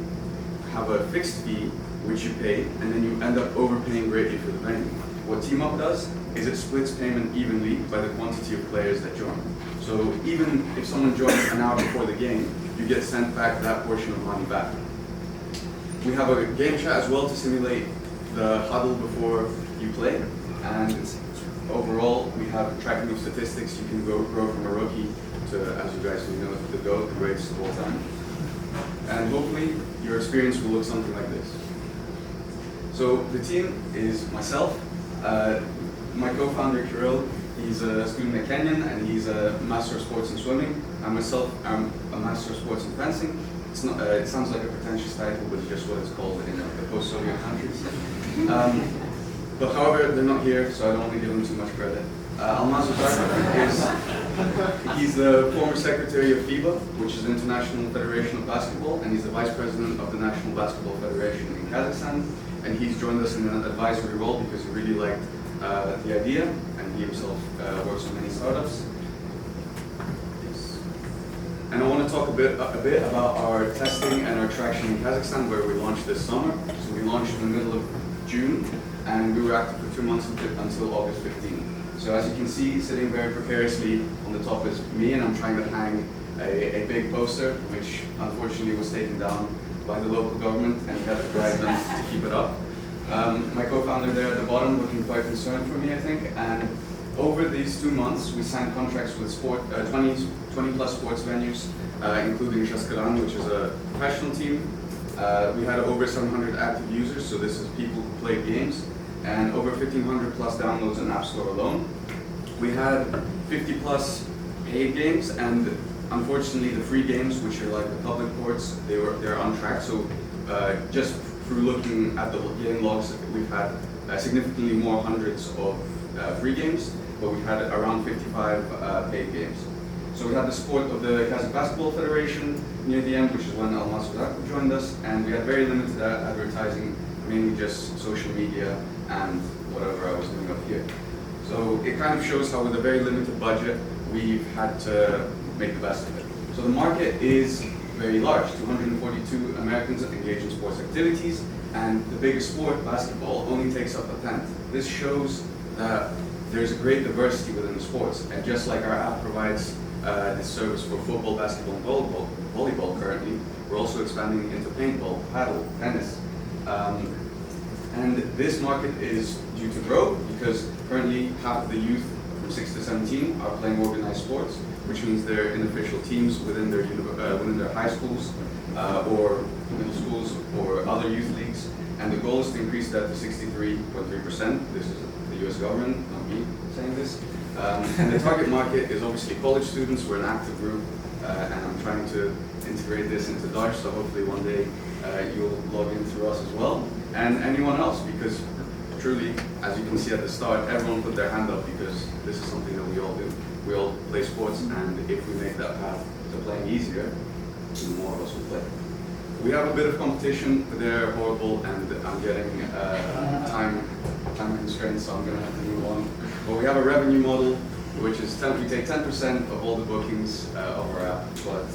have a fixed fee which you pay, and then you end up overpaying greatly for the venue. What Team Up does is it splits payment evenly by the quantity of players that join. So even if someone joins an hour before the game, you get sent back that portion of money back. We have a game chat as well to simulate the huddle before you play, and overall we have tracking of statistics. You can grow from a rookie to, as you guys know, the GOAT, the greatest of all time. And hopefully your experience will look something like this. So the team is myself, my co-founder Kirill. He's a student at Kenyon and he's a Master of Sports in Swimming. I'm a Master of Sports in Fencing. It's not, it sounds like a pretentious title, but it's just what it's called in the post-Soviet countries. But however, they're not here, so I don't want to give them too much credit. Almaworks he's the former secretary of FIBA, which is the International Federation of Basketball, and he's the vice president of the National Basketball Federation in Kazakhstan. And he's joined us in an advisory role because he really liked the idea, and he himself works on many startups. And I want to talk a bit about our testing and our traction in Kazakhstan, where we launched this summer. So we launched in the middle of June, and we were active for 2 months until August 15. So as you can see, sitting very precariously on the top is me, and I'm trying to hang a big poster, which unfortunately was taken down by the local government, and we had to bribe them to keep it up. My co-founder there at the bottom looking quite concerned for me, I think. And over these 2 months, we signed contracts with 20 plus sports venues, including Shaskaran, which is a professional team. We had over 700 active users, so this is people who play games, and over 1,500 plus downloads in App Store alone. We had 50 plus paid games, and unfortunately the free games, which are like the public ports, they're on track. So just through looking at the game logs, we've had significantly more hundreds of free games, but we've had around 55 paid games. So we had the support of the Kazakh Basketball Federation near the end, which is when Almaworks joined us, and we had very limited advertising, mainly just social media and whatever I was doing up here. So it kind of shows how with a very limited budget, we've had to make the best of it. So the market is very large, 242 Americans engaged in sports activities, and the biggest sport, basketball, only takes up a tenth. This shows that there's a great diversity within the sports, and just like our app provides this service for football, basketball, and volleyball currently, we're also expanding into paintball, paddle, tennis. And this market is due to grow because currently half of the youth from 6 to 17 are playing organized sports, which means they're in official teams within their high schools or middle schools or other youth leagues. And the goal is to increase that to 63.3%. This is the US government, not me saying this. And the target market is obviously college students. We're an active group, and I'm trying to integrate this into Dutch, so hopefully one day you'll log in through us as well. And anyone else, because truly, as you can see at the start, everyone put their hand up because this is something that we all do. We all play sports, and if we make that path to playing easier, then more of us will play. We have a bit of competition, but they're horrible, and I'm getting time constraints, so I'm going to have to move on. But we have a revenue model, which is we take 10% of all the bookings of our app, but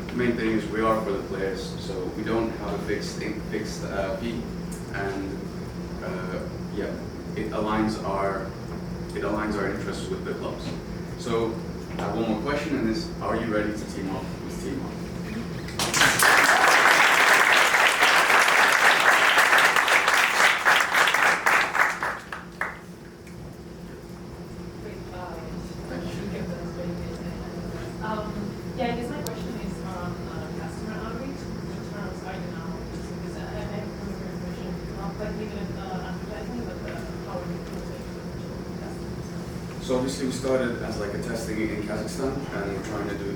the main thing is we are for the players, so we don't have a fixed fee, and yeah, it aligns our interests with the clubs. So I have one more question, and is: are you ready to team up with Team Up? Yeah, I guess my question is on customer outreach. Which terms are you now using? Because I have some information, not like even advertising, but how are you using customers? So obviously we started as like a testing in Kazakhstan, and we're trying to do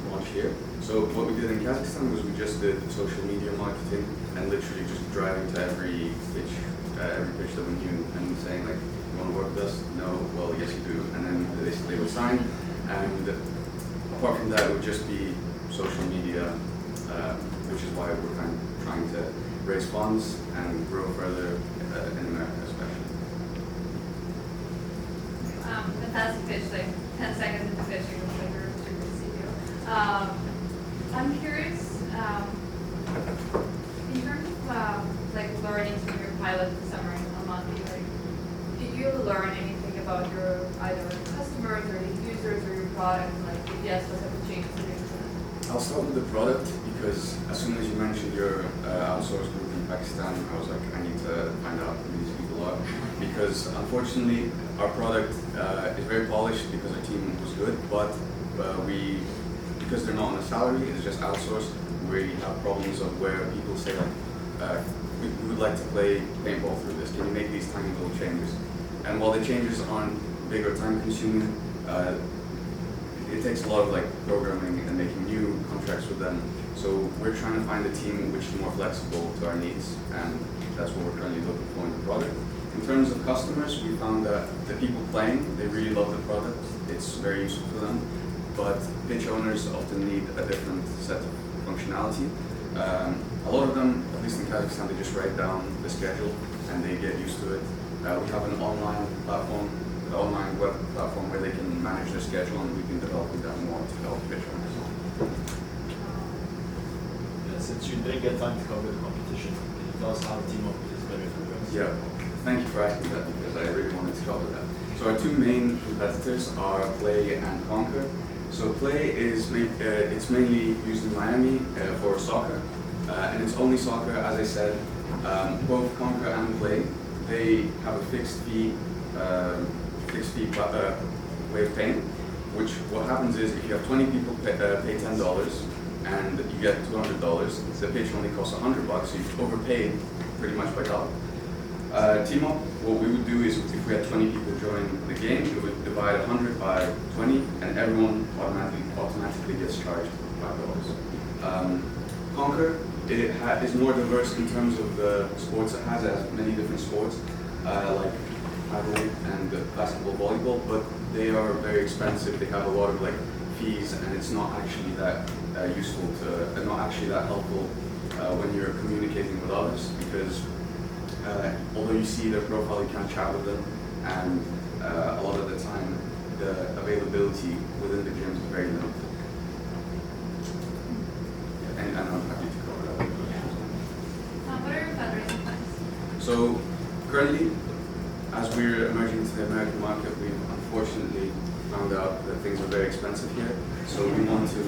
launch here. So what we did in Kazakhstan was we just did social media marketing and literally just driving to every pitch that we knew and saying like, you want to work with us? No, well yes you do, and then they would sign. And apart from that, it would just be social media, which is why we're kind of trying to raise funds and grow further in America, especially. Fantastic pitch, like 10 seconds into pitching, it was like, we're super to see you. I'm curious, in terms of like learnings from your pilot this summer in Almaty, like, did you learn anything about your either customers or your users or your product? Like, if yes, what type of changes did you implement? I'll start with the product because as soon as you mentioned your outsourced group in Pakistan, I was like, I need to find out who these people are. Because unfortunately, our product is very polished because our team was good, but because they're not on a salary, it's just outsourced, we have problems of where people say like, we would like to play paintball through this. Can you make these tiny little changes? And while the changes aren't big or time consuming, it takes a lot of like programming and making new contracts with them. So we're trying to find a team which is more flexible to our needs, and that's what we're currently looking for in the product. In terms of customers, we found that the people playing, they really love the product. It's very useful for them, but pitch owners often need a different set of functionality. A lot of them, at least in Kazakhstan, they just write down the schedule and they get used to it. We have an online platform, an online web platform where they can manage their schedule, and we've been developing that more to help pitch owners. Yeah, since you didn't get time to cover the competition, can you tell us how team up is better for you guys? Yeah, thank you for asking that because I really wanted to cover that. So our two main competitors are Play and Conquer. So Play is it's mainly used in Miami for soccer, and it's only soccer, as I said. Both Conquer and Play, they have a fixed fee way of paying. Which what happens is if you have 20 people pay $10 and you get $200, the pitch only costs $100, so you've overpaid pretty much by double. Team up, what we would do is if we had 20 people join the game, we would divide 100 by 20 and everyone automatically gets charged $5. Conquer, it is more diverse in terms of the sports it has. It has many different sports like paddle and basketball, volleyball, but they are very expensive. They have a lot of like fees, and it's not actually that useful to, not actually that helpful when you're communicating with others, because although you see their profile, you can't chat with them, and a lot of the time the availability within the gyms is very limited. And I'm happy to cover that. What are your fundraising plans? So currently, as we're emerging into the American market, we've unfortunately found out that things are very expensive here. So we want to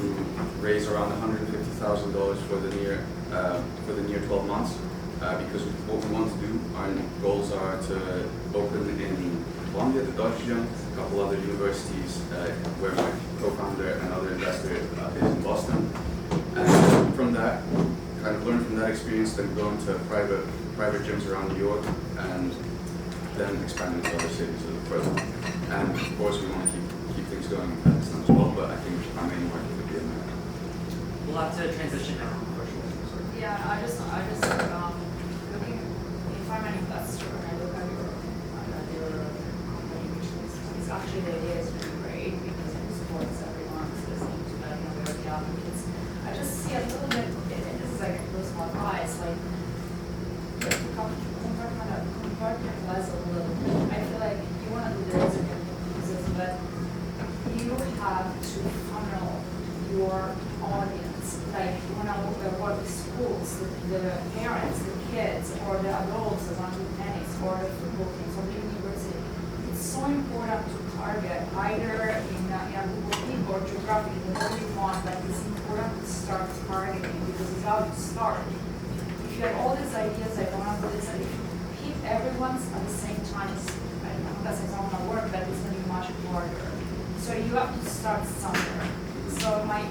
raise around $150,000 for the near 12 months. Because what we want to do, our goals are to open in Columbia, the Dodge Gym, a couple other universities where my co-founder and other investor is in Boston. And from that, kind of learn from that experience, then go into private gyms around New York, and then expand into other cities a little further. And of course, we want to keep things going in Pakistan as well, but I think our main market would be America. We'll have to transition now. Yeah, I just looking, if I'm an investor and I look at your company, which is actually the idea is really great because it supports everyone listening to that, where the applicants. I just see a little bit, and this is like those small guys, like compartmentalize a little bit. I feel like you want to do the resident pieces, but you have to funnel your audience. Like you want to work with schools, the parents, the kids, or the adults that want to do tennis, or the football teams, or the university. It's so important to target either in a Google Keep or geographically, whatever you want, but it's important to start targeting because it's how you start. If you have all these ideas, I want to do this, and if you keep everyone's at the same time, I don't know, that's not going to work, but it's going to be much harder. So you have to start somewhere. So my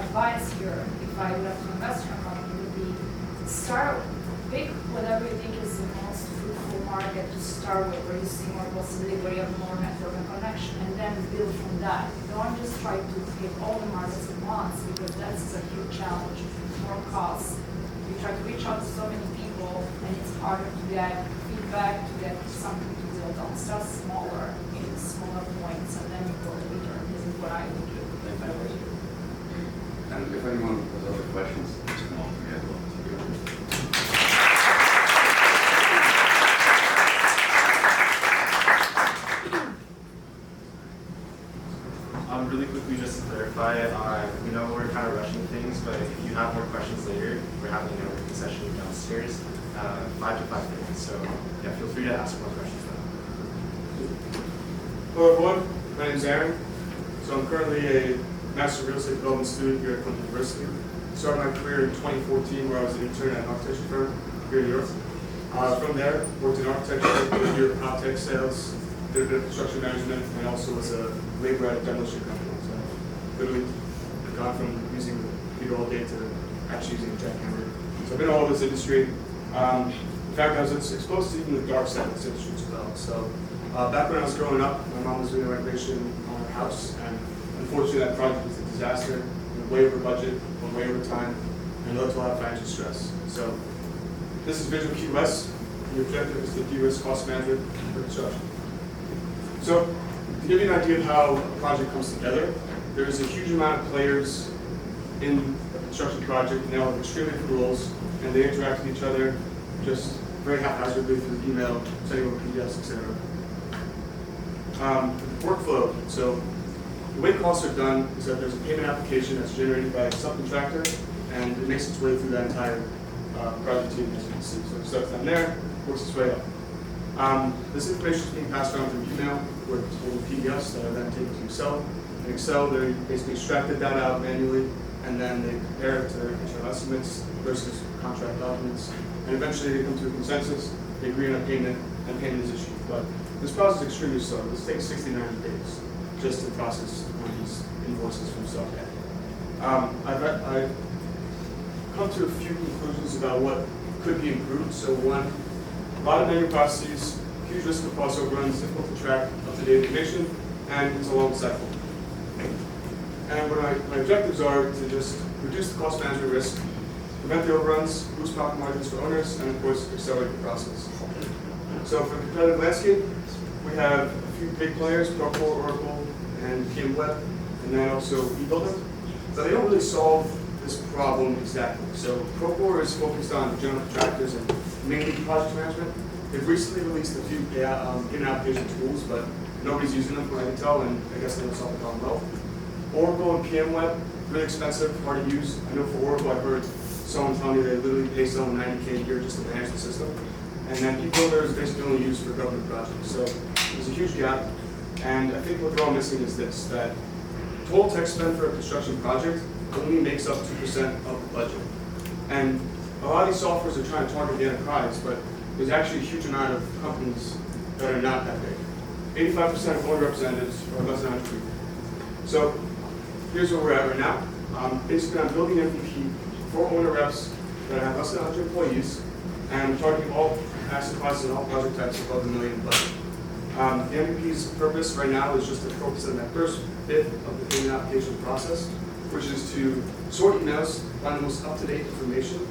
advice here, if I would have to invest in a company, would be start, pick whatever you think is the most fruitful market to start with, where you see more possibility, where you have more network and connection, and then build from that. Don't just try to hit all the markets at once, because that's a huge challenge, more costs. You try to reach out to so many people, and it's harder to get feedback, to get something to build on. Start smaller, in smaller points, and then you go bigger. This is what I would do if I were you. And if anyone has other questions, just come on to me, I'd love to hear them. Really quickly, just to clarify, we know we're kind of rushing things, but having a working session downstairs, 5 to 5:30. So yeah, feel free to ask more questions then. Hello everyone, my name is Aaron. So I'm currently a Master of Real Estate Development student here at Columbia University. Started my career in 2014 where I was an intern at an architecture firm here in New York. From there, worked in architecture, did a year of Optech sales, did a bit of construction management, and also was a labor at a demolition company. So literally gone from using the computer all day to actually using a jackhammer. So I've been all over this industry. In fact, I was exposed to even the dark side of this industry as well. So back when I was growing up, my mom was doing a renovation on her house, and unfortunately that project was a disaster. Went way over budget, went way over time, and led to a lot of financial stress. So this is Visual QS. The objective is to de-risk cost management for construction. So to give you an idea of how a project comes together, there is a huge amount of players in a construction project, and they all have extremely different roles, and they interact with each other just very haphazardly through email, sending over PDFs, etc. Workflow. So the way costs are done is that there's a payment application that's generated by a subcontractor, and it makes its way through that entire project team, as you can see. So it starts down there, works its way up. This information is being passed around through email, where it's pulled PDFs that are then taken to Excel. In Excel, they basically extract the data out manually, and then they compare it to their internal estimates versus contract documents. And eventually they come to a consensus, they agree on a payment, and payment is issued. But this process is extremely slow. This takes 60 to 90 days just to process one of these invoices from software. I've come to a few conclusions about what could be improved. So one, a lot of manual processes, huge risk of cost overruns, difficult to track up-to-date information, and it's a long cycle. And what my objectives are to just reduce the cost management risk, prevent the overruns, boost profit margins for owners, and of course, accelerate the process. So for the competitive landscape, we have a few big players, Cohort, Oracle, and PM Web, and then also eBuilder. But they don't really solve this problem exactly. So Cohort is focused on general contractors and mainly project management. They've recently released a few payment application tools, but nobody's using them from what I can tell, and I guess they don't solve the problem well. Oracle and PM Web, really expensive, hard to use. I know for Oracle, I've heard someone tell me they literally pay someone $90K a year just to manage the system. And then eBuilder is basically only used for government projects. So there's a huge gap. And I think what they're all missing is this, that total tech spend for a construction project only makes up 2% of the budget. And a lot of these softwares are trying to target the enterprise, but there's actually a huge amount of companies that are not that big. 85% of owner representatives are less than 100 people. So here's where we're at right now. Basically, I'm building an MVP for owner reps that have less than 100 employees, and I'm targeting all asset classes and all project types above $1 million budget. The MVP's purpose right now is just to focus on that first bit of the payment application process, which is to sort emails, find the most up-to-date information,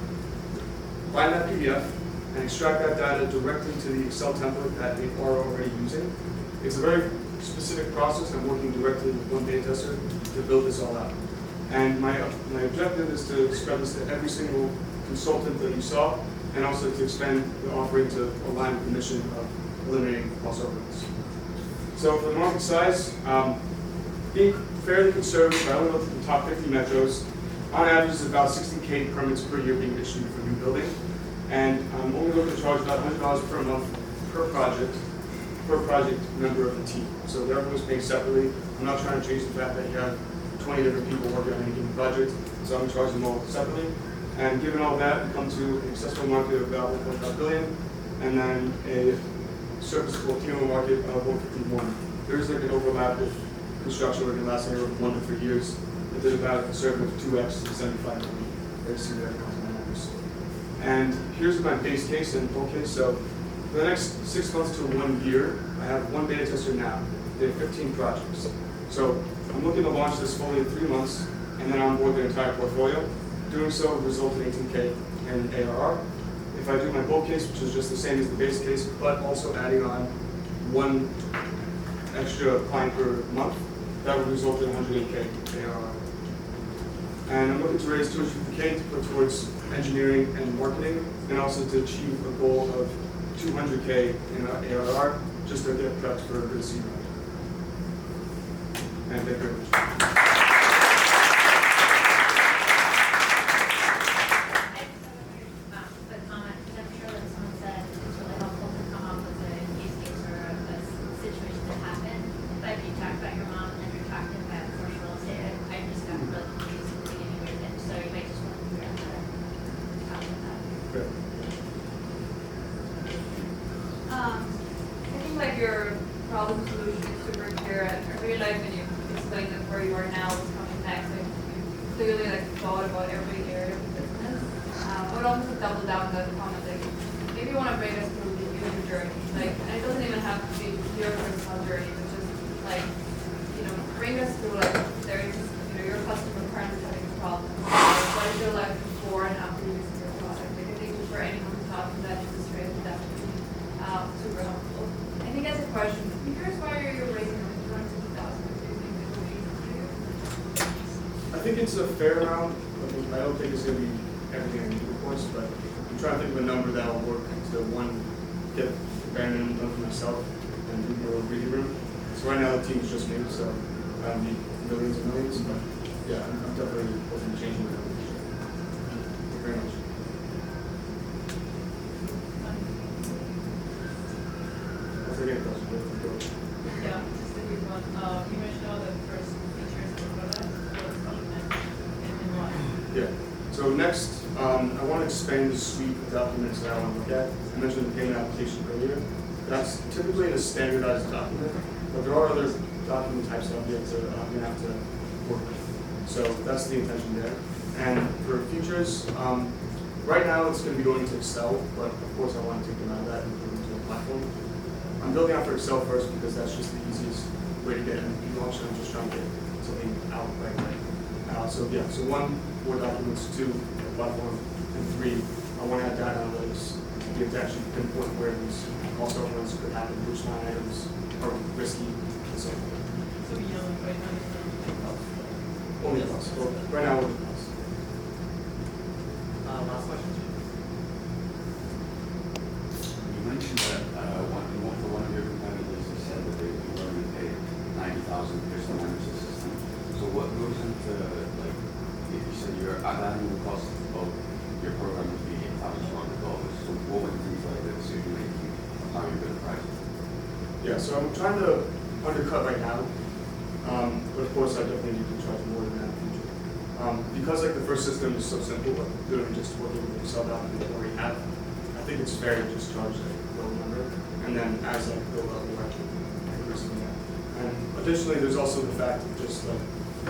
find that PDF, and extract that data directly to the Excel template that they are already using. It's a very specific process. I'm working directly with one beta tester to build this all out. And my objective is to spread this to every single consultant that you saw, and also to expand the offering to align with the mission of eliminating cost overruns. So for the market size, being fairly conservative, I only looked at the top 50 metros. On average, is about 60K permits per year being issued for new building. And I'm only looking to charge about $100 per month per project member of the team. So everyone's paid separately. I'm not trying to change the fact that you have 20 different people working on any given project, so I'm charging them all separately. And given all that, we come to an accessible market of about 1.5 billion, and then a serviceable TMO market of 151. There's like an overlap with construction working last year of 1 to 3 years. It did about a conservative 2x to 75 million. There's see there numbers. And here's my base case and full case. So for the next 6 months to 1 year, I have one beta tester now. They have 15 projects. So I'm looking to launch this fully in 3 months, and then onboard the entire portfolio. Doing so would result in 18K in ARR. If I do my bull case, which is just the same as the base case, but also adding on one extra client per month, that would result in 108K ARR. And I'm looking to raise 250K to put towards engineering and marketing, and also to achieve a goal of 200K in ARR, just to get prepped for a good seed round. And thank you very much. I think like your problem solution is super clear, and I really like when you explain that where you are now is coming next. Like you clearly like thought about every area of the business. I would also double down on that comment, like maybe you want to bring us through the user journey, like, and it doesn't even have to be your personal journey, but just like, you know, bring us through like there is, you know, your customer currently having a problem. What is your life before and after using your product? Like I think for anyone who's talking to that industry, I think that would be super helpful. I think as a question, I'm curious why you're raising around 2,000. I think it's a fair amount. I don't think it's going to be everything I need, of course, but I'm trying to think of a number that will work to, one, get the bare minimum done for myself and do my own reading room. So right now the team is just me, so I don't need millions and millions, but yeah, I'm definitely open to changing my numbers. Thank you very much. I'll take any questions. Yeah, just a quick one. You mentioned all the first features of the product. What's coming next and why? Yeah. So next, I want to expand the suite of documents that I want to look at. I mentioned the payment application earlier. That's typically in a standardized document, but there are other document types that I'm going to have to work with. So that's the intention there. And for features, right now it's going to be going to Excel, but of course I want to take them out of that and put them into a platform. I'm building out for Excel first because that's just the easiest way to get an e-launch, and I'm just trying to get something out right away. So yeah, so 1, 4 documents, 2, a platform, and 3, I want to add data analytics to be able to actually pinpoint where these cost overruns could happen, which line items are risky, and so forth. So beyond right now, it's not Only cost. Well, right now, only cost. Last question. You mentioned that for one of your competitors, you said that they were going to pay $90,000 for the manager system. So what goes into, like, if you said your annual cost of your program would be $8,200, so what went into like the decision making of how you're going to price it? Yeah, so I'm trying to undercut right now, but of course I definitely need to charge more than that in the future. Because like the first system is so simple, like literally just working with Excel document that we already have, I think it's fair to just charge like a low number, and then as I go up, I can increase from that. And additionally, there's also the fact of just like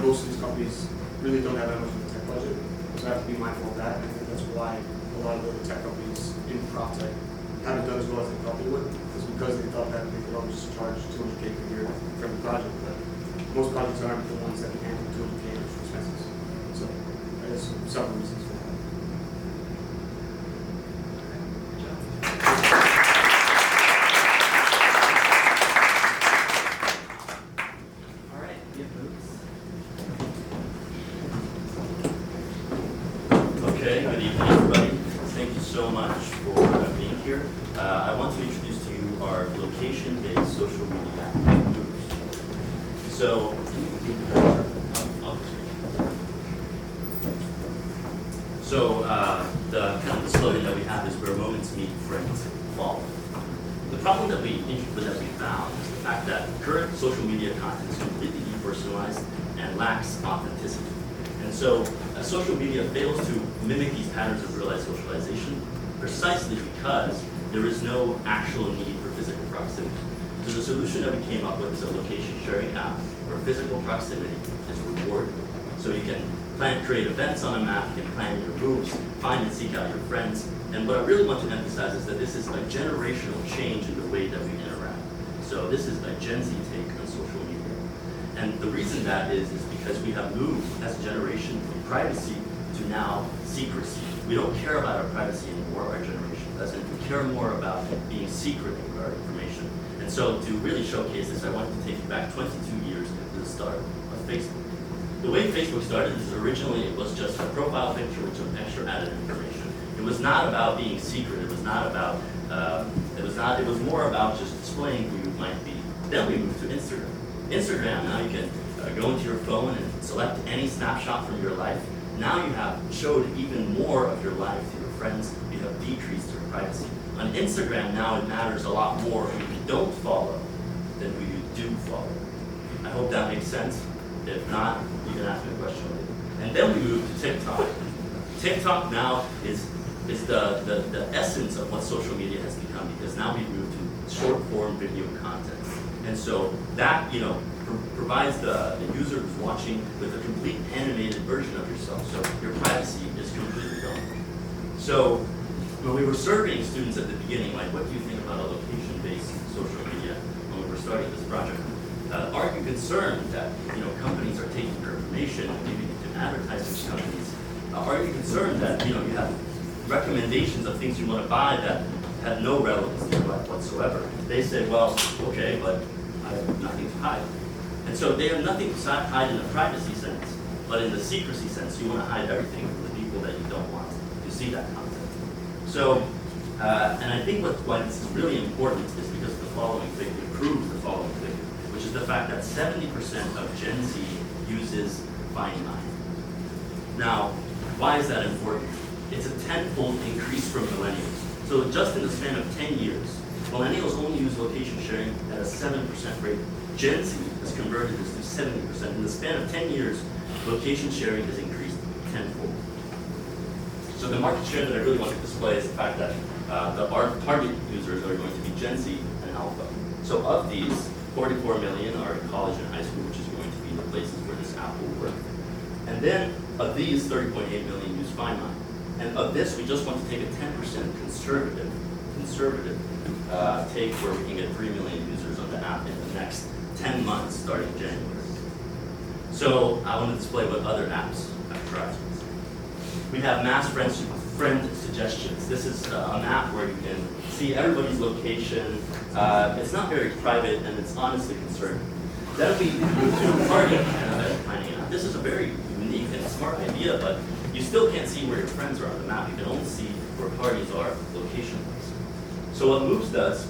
most of these companies really don't have that much of a tech budget, so I have to be mindful of that, and I think that's why a lot of the tech companies in prop tech haven't done as well as they thought they would, is because they thought that they could always just charge $200K per year for every project, but most projects aren't the ones that can handle $200K extra expenses. So there's several reasons for that. All right, we have moves. Okay, good evening, everybody. Thank you so much for being here. I want to introduce to you our location-based social media groups. So, the kind of the slogan that we have is where moments meet, friends follow. The problem that we found is the fact that current social media content is completely depersonalized and lacks authenticity. And so social media fails to mimic these patterns of real-life socialization precisely because there is no actual need for physical proximity. So the solution that we came up with is a location sharing app where physical proximity is rewarded. So you can create events on a map, you can plan your moves, find and seek out your friends. And what I really want to emphasize is that this is a generational change in the way that we interact. So this is a Gen Z take on social media. And the reason that is because we have moved as a generation from privacy to now secrecy. We don't care about our privacy anymore, our generation doesn't. We care more about being secret with our information. And so to really showcase this, I wanted to take you back 22 years to the start of Facebook. The way Facebook started is originally it was just a profile picture with some extra added information. It was not about being secret. It was not about. It was more about just displaying who you might be. Then we moved to Instagram. Instagram, now you can go into your phone and select any snapshot from your life. Now you have showed even more of your life to your friends. You have decreased your privacy. On Instagram now it matters a lot more who you don't follow than who you do follow. I hope that makes sense. If not, you can ask me a question later. And then we moved to TikTok. TikTok now is is the essence of what social media has become, because now we've moved to short form video content. And so that, provides the user who's watching with a complete animated version of yourself. So your privacy is completely gone. So when we were surveying students at the beginning, like, what do you think about a location-based social media when we were starting this project? Are you concerned that, companies are taking your information and giving it to advertising companies? Are you concerned that, you have recommendations of things you want to buy that have no relevance to your life whatsoever? They say, well, okay, but I have nothing to hide. And so they have nothing to hide in the privacy sense, but in the secrecy sense, you want to hide everything from the people that you don't want to see that content. So, and I think why this is really important is because of the following figure, it proves the following figure, which is the fact that 70% of Gen Z uses Find My. Now, why is that important? It's a tenfold increase from millennials. So just in the span of 10 years, millennials only use location sharing at a 7% rate. Gen Z has converted this to 70%. In the span of 10 years, location sharing has increased tenfold. So the market share that I really want to display is the fact that our target users are going to be Gen Z and Alpha. So of these, 44 million are in college and high school, which is going to be the places where this app will work. And then of these, 30.8 million use Find My. And of this, we just want to take a 10% conservative take where we can get 3 million users on the app in the next 10 months starting January. So I want to display what other apps I've tried. We have mass friend suggestions. This is a map where you can see everybody's location. It's not very private and it's honestly concerning. Then we move to a party and event planning app. This is a very unique and smart idea, but you still can't see where your friends are on the map. You can only see where parties are location-wise. So what Moves does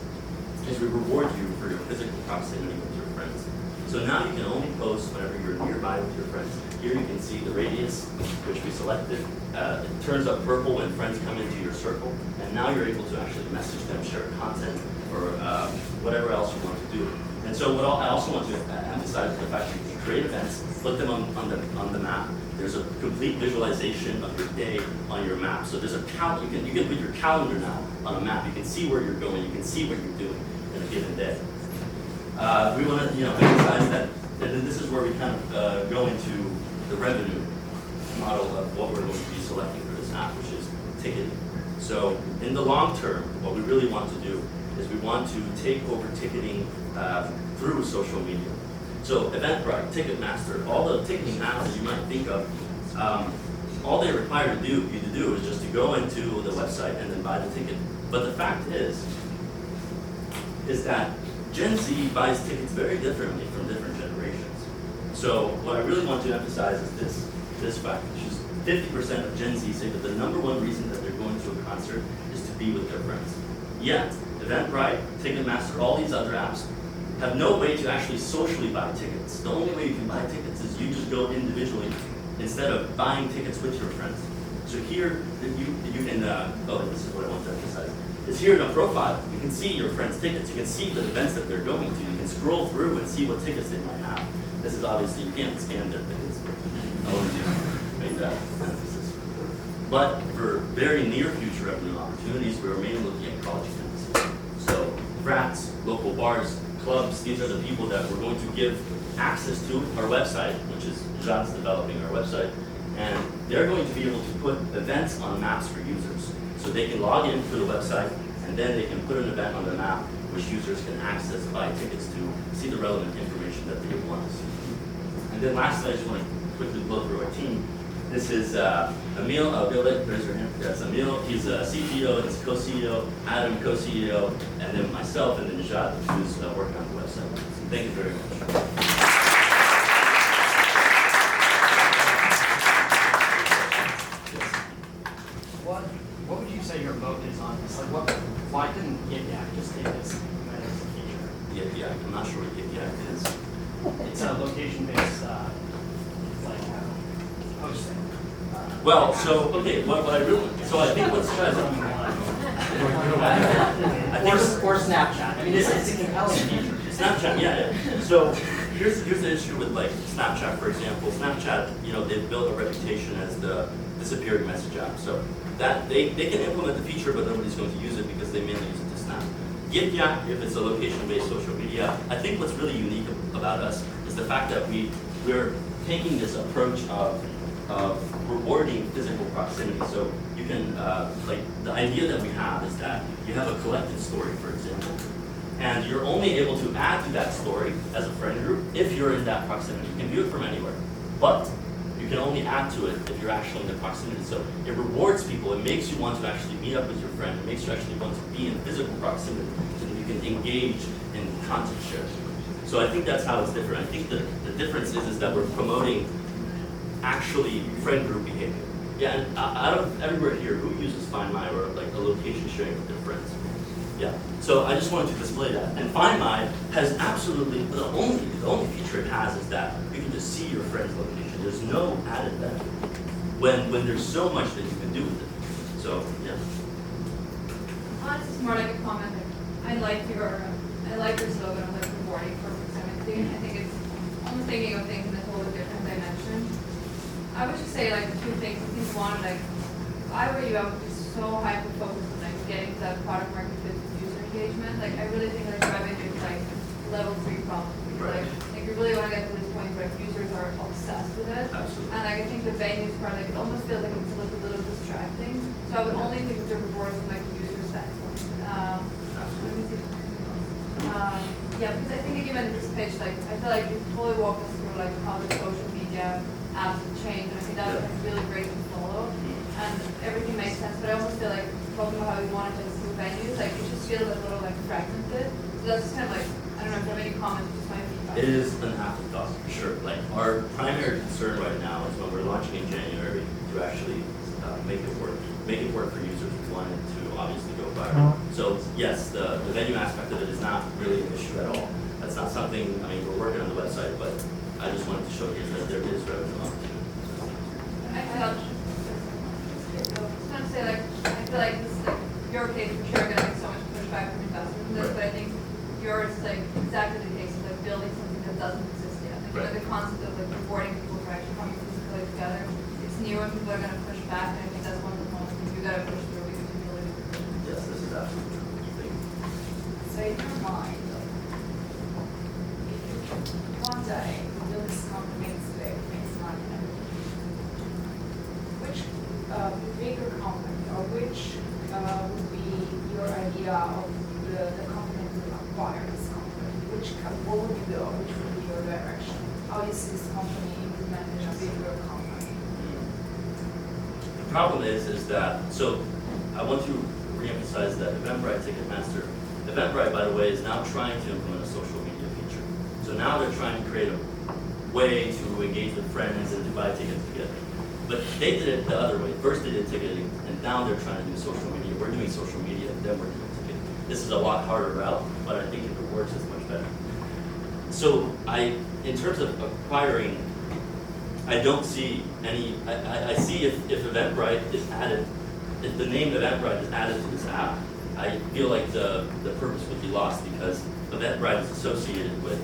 is we reward you for your physical proximity with your friends. So now you can only post whenever you're nearby with your friends. Here you can see the radius, which we selected. It turns up purple when friends come into your circle, and now you're able to actually message them, share content, or whatever else you want to do. And so what I also want to emphasize is the fact that you can create events, put them on the map. There's a complete visualization of your day on your map. So there's a count. You can put your calendar now on a map. You can see where you're going. You can see what you're doing in a given day. We want to emphasize that, and then this is where we kind of go into the revenue model of what we're going to be selecting for this app, which is ticketing. So in the long term, what we really want to do is we want to take over ticketing through social media. So Eventbrite, Ticketmaster, all the ticketing apps that you might think of, all they require you to do is just to go into the website and then buy the ticket. But the fact is that Gen Z buys tickets very differently from different generations. So what I really want to emphasize is this fact, which is 50% of Gen Z say that the number one reason that they're going to a concert is to be with their friends. Yet, Eventbrite, Ticketmaster, all these other apps have no way to actually socially buy tickets. The only way you can buy tickets is you just go individually instead of buying tickets with your friends. So here, you can, this is what I want to emphasize, is here in a profile, you can see your friends' tickets, you can see the events that they're going to, you can scroll through and see what tickets they might have. This is obviously, you can't scan their tickets, I want to make that emphasis. But for very near future revenue opportunities, we're mainly looking at college campuses. So frats, local bars, clubs, these are the people that we're going to give access to our website, which is Jad's developing our website, and they're going to be able to put events on maps for users. So they can log in to the website, and then they can put an event on the map, which users can access, buy tickets to, see the relevant information that they want to see. And then lastly, I just want to quickly blow through our team. This is Emil, raise your hand. That's Emil, he's a CTO, he's co-CEO, Adam, co-CEO, and then myself, and then Jad, who's working on the website. So thank you very much. What would you say your moat is on this? Like, why couldn't Yik just take this and implement it as a feature? Yeah, I'm not sure what Yik is. It's a location-based, posting. Well, so okay, what I really, so I think what's or Snapchat. I mean, it's a compelling feature. Snapchat, yeah. So here's the issue with like Snapchat, for example. Snapchat, they've built a reputation as the disappearing message app. So that they can implement the feature, but nobody's going to use it because they mainly use it to snap. Yip Yak, if it's a location-based social media, I think what's really unique about us is the fact that we're taking this approach of rewarding physical proximity. So you can, like, the idea that we have is that you have a collective story, for example, and you're only able to add to that story as a friend group if you're in that proximity. You can view it from anywhere, but you can only add to it if you're actually in the proximity. So it rewards people. It makes you want to actually meet up with your friend. It makes you actually want to be in physical proximity so that you can engage in content sharing. So I think that's how it's different. I think the difference is that we're promoting actually friend group behavior. Yeah, and out of everywhere here, who uses Find My or like a location sharing with their friends? Yeah, so I just wanted to display that. And Find My has absolutely, the only feature it has is that you can just see your friend's location. There's no added benefit when there's so much that you can do with it. So, yeah. This is more like a comment. I like your slogan of like rewarding for proximity. I think it's almost thinking of things in a totally different dimension. I would just say like two things. I think one, like if I were you, I would be so hyper focused on like getting to that product market fit with user engagement. Like I really think like driving is like level 3 problem. Right. Like you really want to get to this point where users are obsessed with it. Absolutely. And like I think the venues part, like it almost feels like it's a little distracting. So I would only think of the rewards from like the user standpoint. Let me see. Yeah, because I think given this pitch, like I feel like you fully walk us through like how the social media apps have changed, and I think that's like really great to follow. And everything makes sense, but I almost feel like talking about how we want to just do venues, like it just feels a little like fragmented. So that's just kind of like, I don't know if you have any comments, just my feedback. It is an afterthought for sure. Like our primary concern right now is when we're launching in January to actually make it work for users. We want it to obviously go viral. So yes, the venue aspect of it is not really an issue at all. That's not something. I mean, we're working on the website, but I just wanted to showcase that there is revenue opportunity. I just want to say like I feel like this like your case for sure gonna get so much pushback from investors in this, but I think yours is like exactly the case of like building something that doesn't exist yet. Like you know, the concept of like rewarding people for actually coming physically together. It's new and people are gonna push back, and I think that's one of the moments that you gotta push through because you really do. Yes, this is absolutely true. So in your mind, one day you build this company makes big, makes money, and which bigger company or which would be your idea of the company to acquire this company? What would you do? Which would be your direction? How you see this company implementing a bigger company? The problem is that, so I want to reemphasize that Eventbrite Ticketmaster, Eventbrite, by the way, is now trying to implement a social media feature. So now they're trying to create a way to engage with friends and to buy tickets together. But they did it the other way. First they did ticketing, and now they're trying to do social media. We're doing social media, then we're doing ticketing. This is a lot harder route, but I think if it works, it's much better. So in terms of acquiring, I don't see any, I see if Eventbrite is added, if the name Eventbrite is added to this app, I feel like the purpose would be lost because Eventbrite is associated with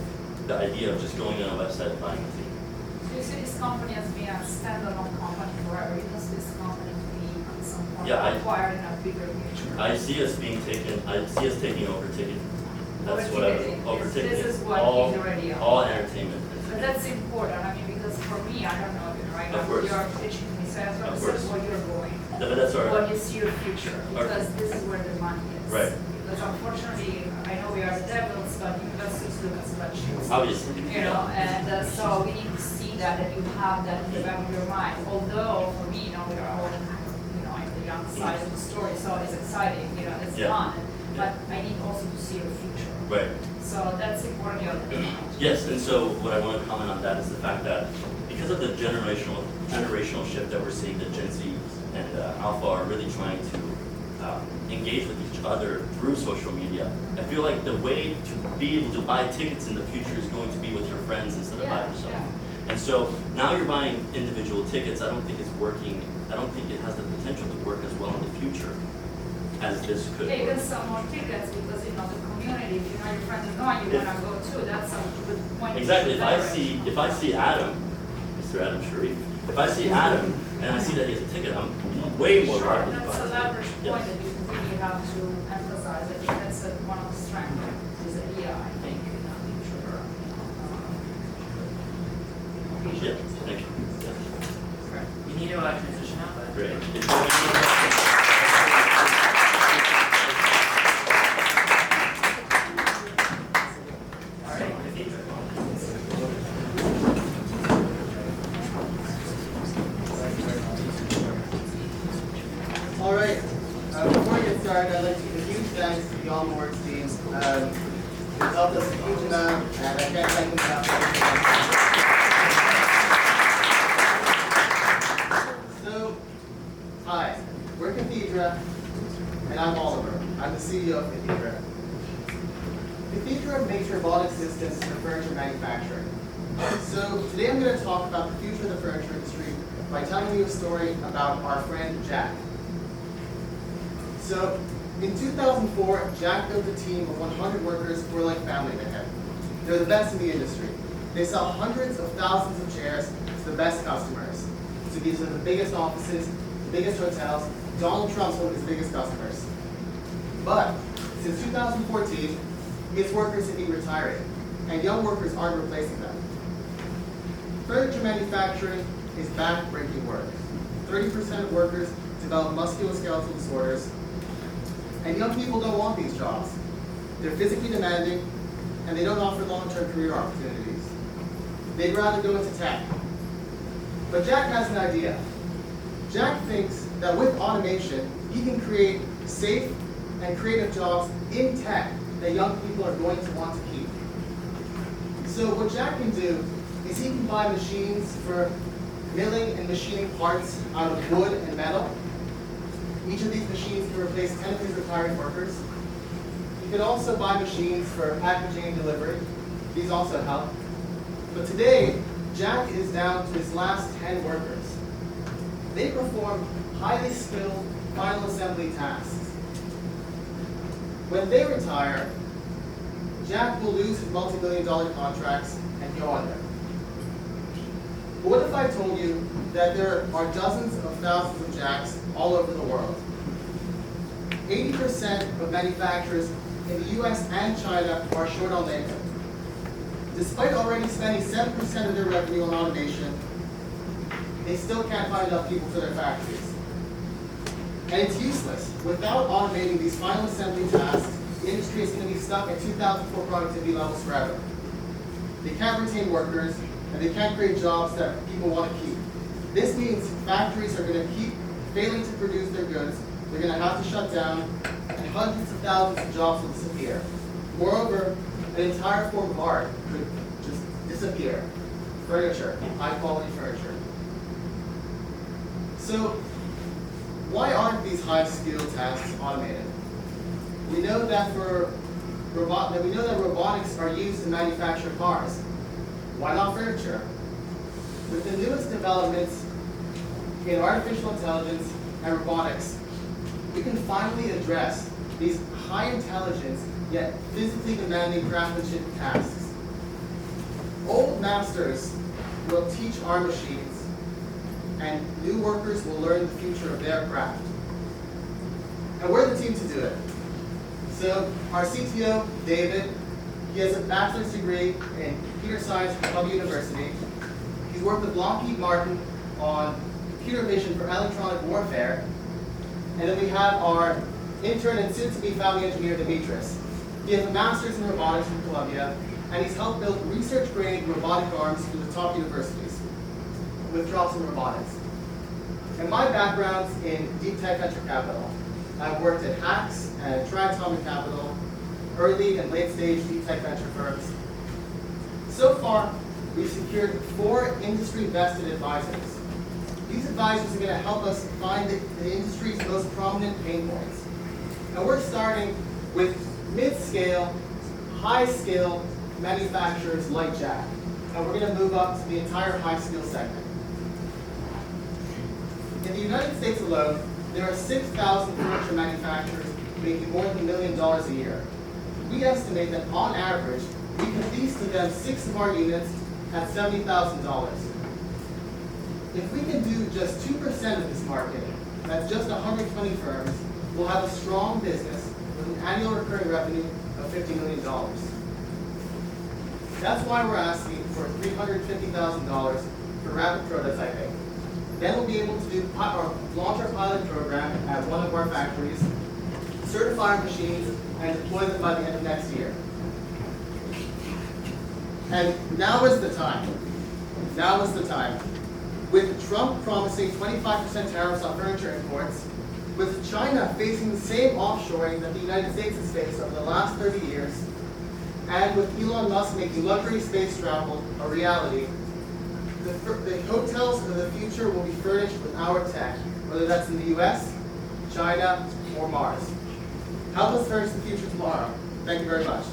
the idea of just going on a website and buying a ticket. So you see this company as being a standalone company forever, because this company to be at some point acquired in a bigger picture. I see us taking over ticketing. That's what overtaking. This is what all, he's already on. all entertainment. But that's important, I mean, because for me, I don't know, right now you're pitching me, so that's what this is where you're going. No, but that's all right. What you see your future, because this is where the money is. Right. Because unfortunately, I know we are the devils, but investors look at spreadsheets. Obviously. You know, and so we need to see that you have that in the back of your mind. Although for me, we are all, in the young side of the story, so it's exciting, it's fun. But I need also to see your future. Right. So that's important. Yes, and so what I want to comment on that is the fact that because of the generational shift that we're seeing, that Gen Z and Alpha are really trying to engage with each other through social media. I feel like the way to be able to buy tickets in the future is going to be with your friends instead of by yourself. And so now you're buying individual tickets. I don't think it's working. I don't think it has the potential to work as well in the future as this could. Yeah, you can sell more tickets because the community. If you know your friends are going, you want to go too. That's a good point. Exactly. If I see Adam, Mr. Adam Sharif, if I see Adam and I see that he has a ticket, I'm way more Sure, rapidly. that's a leverage Yes. point that you really have to emphasize. I think that's one of the strengths of this idea, I think, in the future. Yeah, thank you. Yeah. Great. We need to transition out, but. Great. All right, Khadija. All right. Before we get started, I'd like to give a huge thanks to the Almaworks team. It's helped us a huge amount, and I can't thank them enough. So, hi, we're Cathedra, and I'm Oliver. I'm the CEO of Cathedra. Cathedra makes robotic systems for furniture manufacturing. So today I'm going to talk about the future of the furniture industry by telling you a story about our friend Jack. So in 2004, Jack built a team of 100 workers who were like family to him. They're the best in the industry. They sell hundreds of thousands of chairs to the best customers. So these are the biggest offices, the biggest hotels. Donald Trump's one of his biggest customers. But since 2014, his workers have been retiring, and young workers aren't replacing them. Furniture manufacturing is back-breaking work. 30% of workers develop musculoskeletal disorders, and young people don't want these jobs. They're physically demanding, and they don't offer long-term career opportunities. They'd rather go into tech. But Jack has an idea. Jack thinks that with automation, he can create safe and creative jobs in tech that young people are going to want to keep. So what Jack can do is he can buy machines for milling and machining parts out of wood and metal. Each of these machines can replace 10 of his retiring workers. He can also buy machines for packaging and delivery. These also help. But today, Jack is down to his last 10 workers. They perform highly skilled final assembly tasks. When they retire, Jack will lose his multi-billion-dollar contracts and go under. But what if I told you that there are dozens of thousands of Jacks all over the world? 80% of manufacturers in the US and China are short on labor. Despite already spending 7% of their revenue on automation, they still can't find enough people for their factories. And it's useless. Without automating these final assembly tasks, the industry is going to be stuck at 2004 productivity levels forever. They can't retain workers, and they can't create jobs that people want to keep. This means factories are going to keep failing to produce their goods, they're going to have to shut down, and hundreds of thousands of jobs will disappear. Moreover, an entire form of art could just disappear. Furniture, high-quality furniture. So, why aren't these high-skilled tasks automated? We know that robotics are used to manufacture cars. Why not furniture? With the newest developments in artificial intelligence and robotics, we can finally address these high-intelligence yet physically demanding craftsmanship tasks. Old masters will teach our machines, and new workers will learn the future of their craft. And we're the team to do it. So our CTO, David, he has a bachelor's degree in computer science from Columbia University. He's worked with Lockheed Martin on computer vision for electronic warfare. And then we have our intern and soon-to-be founding engineer, Dimitris. He has a master's in robotics from Columbia, and he's helped build research-grade robotic arms for the top universities with drops in robotics. And my background's in deep tech venture capital. I've worked at Hacks and Triatomic Capital, early and late-stage deep tech venture firms. So far, we've secured 4 industry-vested advisors. These advisors are going to help us find the industry's most prominent pain points. And we're starting with mid-scale, high-skill manufacturers like Jack. And we're going to move up to the entire high-skill segment. In the United States alone, there are 6,000 furniture manufacturers making more than $1 million a year. We estimate that on average, we can lease to them 6 of our units at $70,000. If we can do just 2% of this market, that's just 120 firms, will have a strong business with an annual recurring revenue of $50 million. That's why we're asking for $350,000 for rapid prototyping. Then we'll be able to launch our pilot program at one of our factories, certify our machines, and deploy them by the end of next year. And now is the time. Now is the time. With Trump promising 25% tariffs on furniture imports, with China facing the same offshoring that the United States has faced over the last 30 years, and with Elon Musk making luxury space travel a reality, the hotels of the future will be furnished with our tech, whether that's in the US, China, or Mars. Help us furnish the future tomorrow. Thank you very much.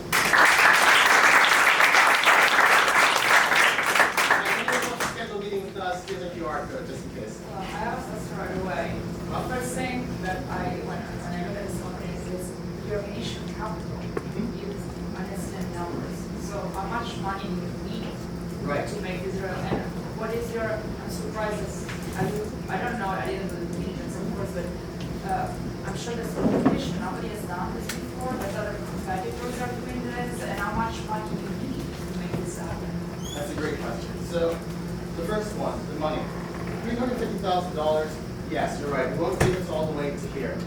Schedule a meeting with us, here's a QR code just in case. I asked this right away. The first thing that when I look at this company is your initial capital. You understand numbers. So how much money do you need to make Israel? And what is your surprises? I don't know, I didn't do the diligence, of course, but I'm sure there's competition. Nobody has done this before, but other competitors are doing this. And how much money do you need to make this happen? That's a great question. So the first one, the money. $350,000, yes, you're right. It won't take us all the way to here.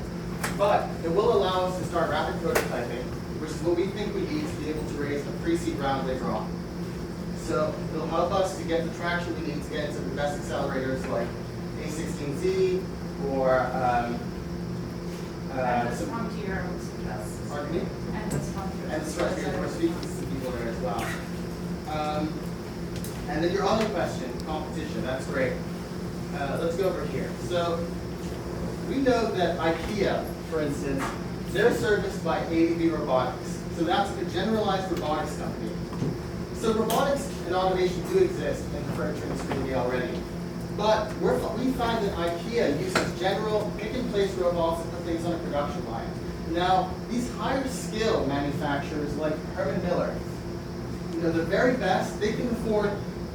But it will allow us to start rapid prototyping, which is what we think we need to be able to raise a pre-seed round later on. So it'll help us to get the traction we need to get into the best accelerators like A16Z or and this frontier, I would suggest. Pardon me? And this frontier. And the frontier, we're speaking to some people there as well. And then your other question, competition, that's great. Let's go over here. So we know that IKEA, for instance, they're serviced by ABB Robotics. So that's a generalized robotics company. So robotics and automation do exist in the furniture industry already. But we find that IKEA uses general pick-and-place robots to put things on a production line. Now, these higher skill manufacturers like Herman Miller, the very best, they can afford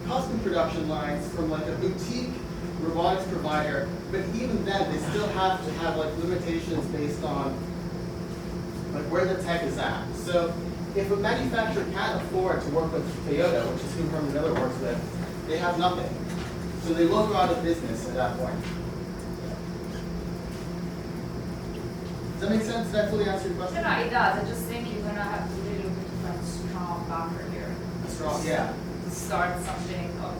custom production lines from like a boutique robotics provider, but even then, they still have to have like limitations based on like where the tech is at. So if a manufacturer can't afford to work with Toyota, which is who Herman Miller works with, they have nothing. So they will go out of business at that point. Does that make sense? Did that fully answer your question? No, it does. I just think you're going to have a little bit of a strong backer here. Strong, yeah. To start something of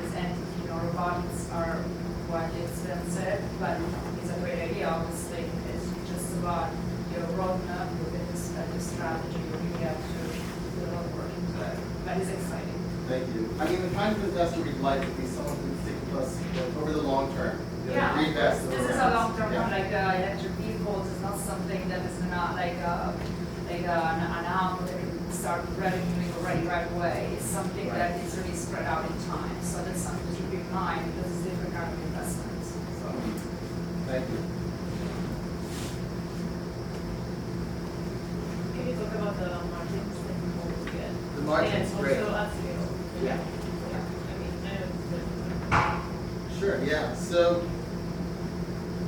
this entity. Robotics are quite expensive, but it's a great idea. Obviously, it's just about your roadmap, your business strategy. You really have to do a lot of work into it. That is exciting. Thank you. I mean, the kind of investor we'd like would be someone who would stick with us over the long term. Reinvest. This is a long-term one. Like electric vehicles is not something that is not like an arm that can start revenuing already right away. It's something that is really spread out in time. So that's something to keep in mind because it's different kind of investments. So. Thank you. Can you talk about the margins that you hope to get? The margins, and great. also at scale. Yeah. I mean, Sure, yeah. So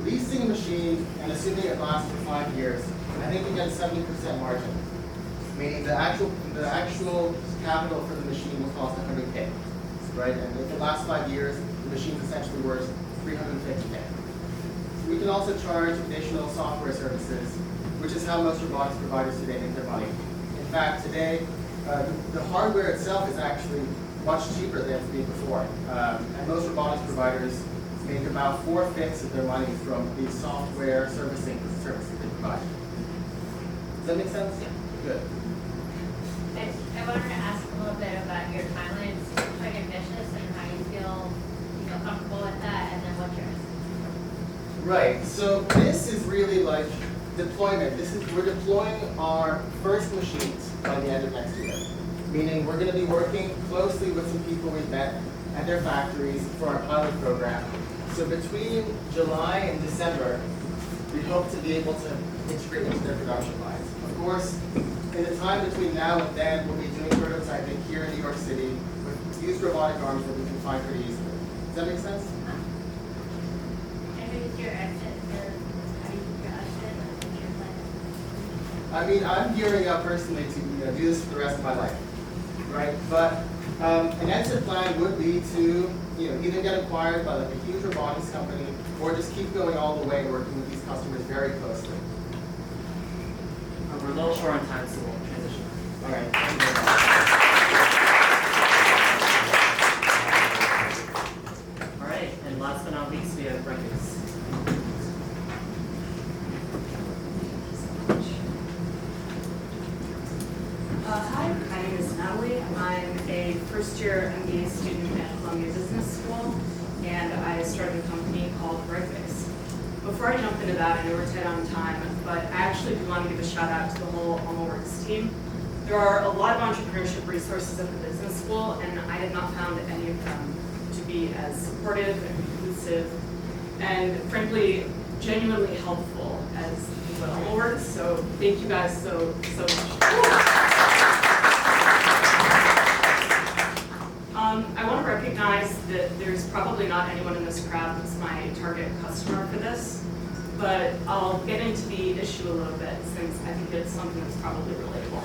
leasing a machine and assuming it lasts for 5 years, I think we get a 70% margin. Meaning the actual capital for the machine will cost 100K, right? And if it lasts 5 years, the machine's essentially worth 350K. We can also charge additional software services, which is how most robotics providers today make their money. In fact, today, the hardware itself is actually much cheaper than it's been before. And most robotics providers make about 4/5 of their money from the software servicing services they provide. Does that make sense? Yeah. Good. I wanted to ask a little bit about your timeline. It seems quite ambitious and how you feel comfortable with that, and then what's yours? Right. So this is really like deployment. We're deploying our first machines by the end of next year. Meaning we're going to be working closely with some people we've met at their factories for our pilot program. So between July and December, we hope to be able to integrate into their production lines. Of course, in the time between now and then, we'll be doing prototyping here in New York City with used robotic arms that we can find pretty easily. Does that make sense? And who's your exit? I mean, I'm gearing up personally to do this for the rest of my life, right? But an exit plan would be to either get acquired by like a huge robotics company or just keep going all the way working with these customers very closely. We're a little short on time, so we'll transition. All right. Thank you very much. All right, and last but not least, we have Breakfast. Hi, my name is Natalie. I'm a first-year MBA student at Columbia Business School, and I started a company called Breakfast. Before I jump into that, I know we're tight on time, but I actually do want to give a shout out to the whole Almaworks team. There are a lot of entrepreneurship resources at the business school, and I have not found any of them to be as supportive and inclusive and frankly genuinely helpful as what Almaworks. So thank you guys so much. I want to recognize that there's probably not anyone in this crowd who's my target customer for this, but I'll get into the issue a little bit since I think it's something that's probably relatable.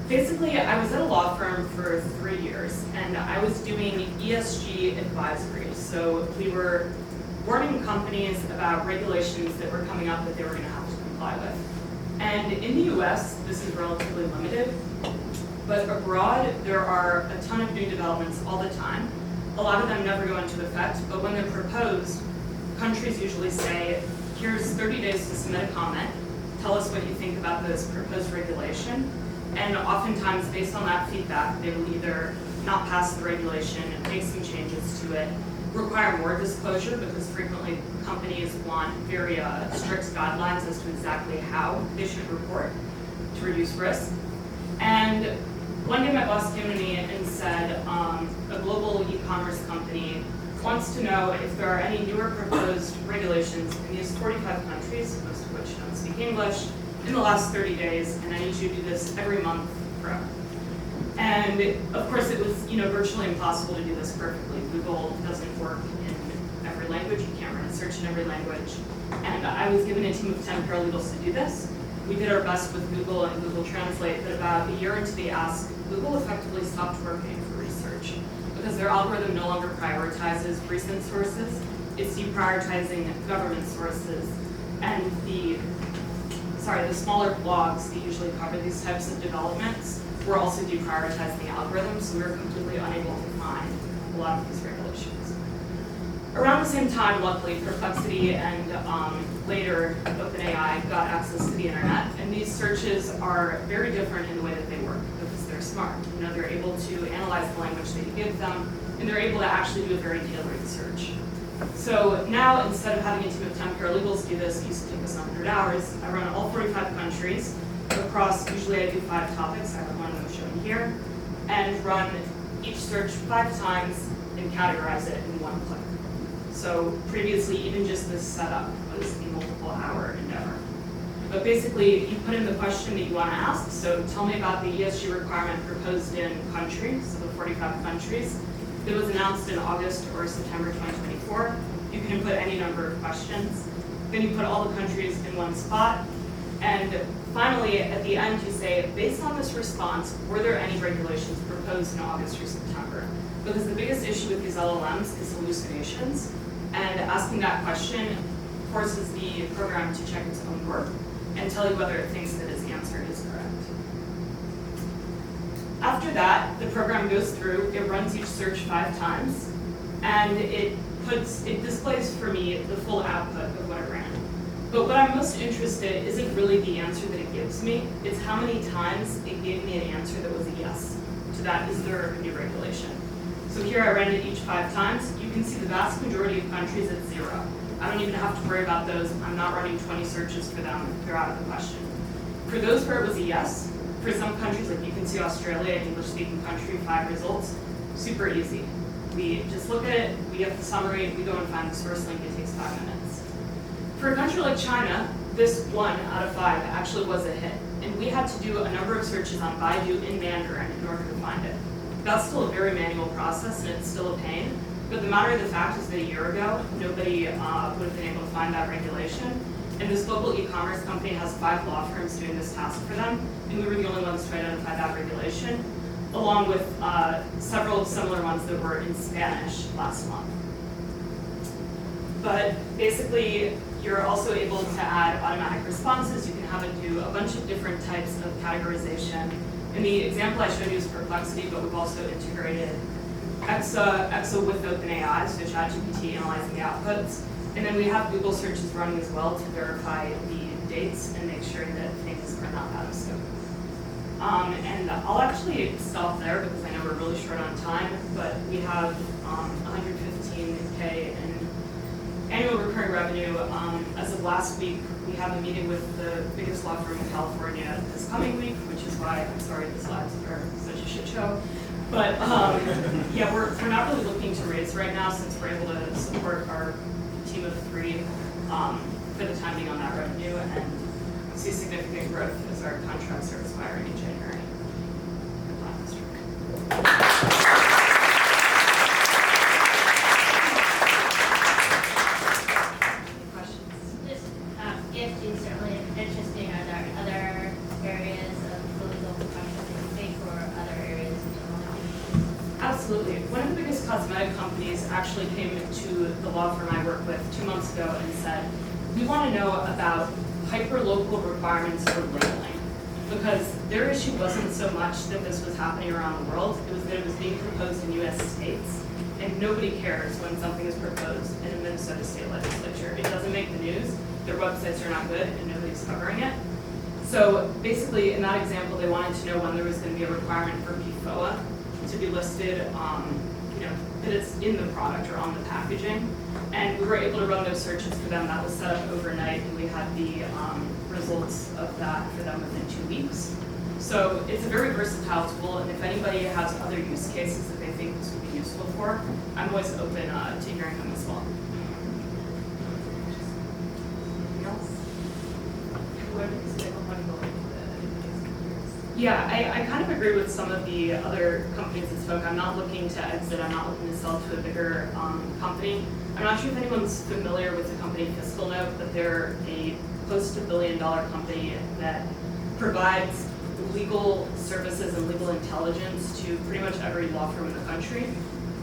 Basically, I was at a law firm for 3 years, and I was doing ESG advisory. So we were warning companies about regulations that were coming up that they were going to have to comply with. And in the US, this is relatively limited, but abroad, there are a ton of new developments all the time. A lot of them never go into effect, but when they're proposed, countries usually say, here's 30 days to submit a comment, tell us what you think about this proposed regulation. And oftentimes, based on that feedback, they will either not pass the regulation, make some changes to it, require more disclosure, because frequently companies want very strict guidelines as to exactly how they should report to reduce risk. And one day my boss came to me and said, a global e-commerce company wants to know if there are any newer proposed regulations in these 45 countries, most of which don't speak English, in the last 30 days, and I need you to do this every month forever. And of course it was virtually impossible to do this perfectly. Google doesn't work in every language, you can't run a search in every language. And I was given a team of 10 paralegals to do this. We did our best with Google and Google Translate, but about a year into the ask, Google effectively stopped working for research because their algorithm no longer prioritizes recent sources, it's deprioritizing government sources, and the smaller blogs that usually cover these types of developments were also deprioritizing the algorithm, so we were completely unable to find a lot of these regulations. Around the same time, luckily, Perplexity and later OpenAI got access to the internet, and these searches are very different in the way that they work because they're smart. They're able to analyze the language that you give them, and they're able to actually do a very tailored search. So now, instead of having a team of 10 paralegals do this, it used to take us 100 hours. I run all 45 countries across, usually I do 5 topics, I have one that I'm showing here, and run each search 5 times and categorize it in 1 click. So previously, even just this setup was a multiple hour endeavor. But basically, you put in the question that you want to ask. So tell me about the ESG requirement proposed in country, so the 45 countries. It was announced in August or September 2024. You can input any number of questions. Then you put all the countries in one spot. And finally, at the end, you say, based on this response, were there any regulations proposed in August or September? Because the biggest issue with these LLMs is hallucinations. And asking that question forces the program to check its own work and tell you whether it thinks that its answer is correct. After that, the program goes through, it runs each search 5 times, and it displays for me the full output of what it ran. But what I'm most interested in isn't really the answer that it gives me, it's how many times it gave me an answer that was a yes to that, is there a new regulation? So here I ran it each 5 times. You can see the vast majority of countries at 0. I don't even have to worry about those. I'm not running 20 searches for them. They're out of the question. For those where it was a yes, for some countries, like you can see Australia, an English-speaking country, 5 results, super easy. We just look at it, we get the summary, we go and find the source link, it takes 5 minutes. For a country like China, this 1 out of 5 actually was a hit. And we had to do a number of searches on Baidu in Mandarin in order to find it. That's still a very manual process, and it's still a pain. But the matter of the fact is that a year ago, nobody would have been able to find that regulation. And this global e-commerce company has 5 law firms doing this task for them, and we were the only ones to identify that regulation, along with several similar ones that were in Spanish last month. But basically, you're also able to add automatic responses. You can have it do a bunch of different types of categorization. And the example I showed you is Perplexity, but we've also integrated Exa with OpenAI, so ChatGPT analyzing the outputs. And then we have Google searches running as well to verify the dates and make sure that things are not out of scope. And I'll actually stop there because I know we're really short on time, but we have 115K in annual recurring revenue. As of last week, we have a meeting with the biggest law firm in California this coming week, which is why I'm sorry the slides are such a shit show. But yeah, we're not really looking to raise right now since we're able to support our team of 3 for the time being on that revenue and see significant growth as our contracts are expiring in January. This ESG is certainly interesting. Are there other areas of the legal profession that you think, or other areas of general knowledge? Absolutely. One of the biggest cosmetic companies actually came to the law firm I work with 2 months ago and said, we want to know about hyper-local requirements for labeling. Because their issue wasn't so much that this was happening around the world, it was that it was being proposed in US states. And nobody cares when something is proposed in a Minnesota state legislature. It doesn't make the news, their websites are not good, and nobody's covering it. So basically, in that example, they wanted to know when there was going to be a requirement for PFOA to be listed, that it's in the product or on the packaging. And we were able to run those searches for them. That was set up overnight, and we had the results of that for them within 2 weeks. So it's a very versatile tool, and if anybody has other use cases that they think this would be useful for, I'm always open to hearing them as well. Anything else? Where do you see the company going Yeah, I kind of agree with some of the other companies that spoke. I'm not looking to exit. I'm not looking to sell to a bigger company. I'm not sure if anyone's familiar with the company Fiscal Note, but they're a close to $1 billion company that provides legal services and legal intelligence to pretty much every law firm in the country.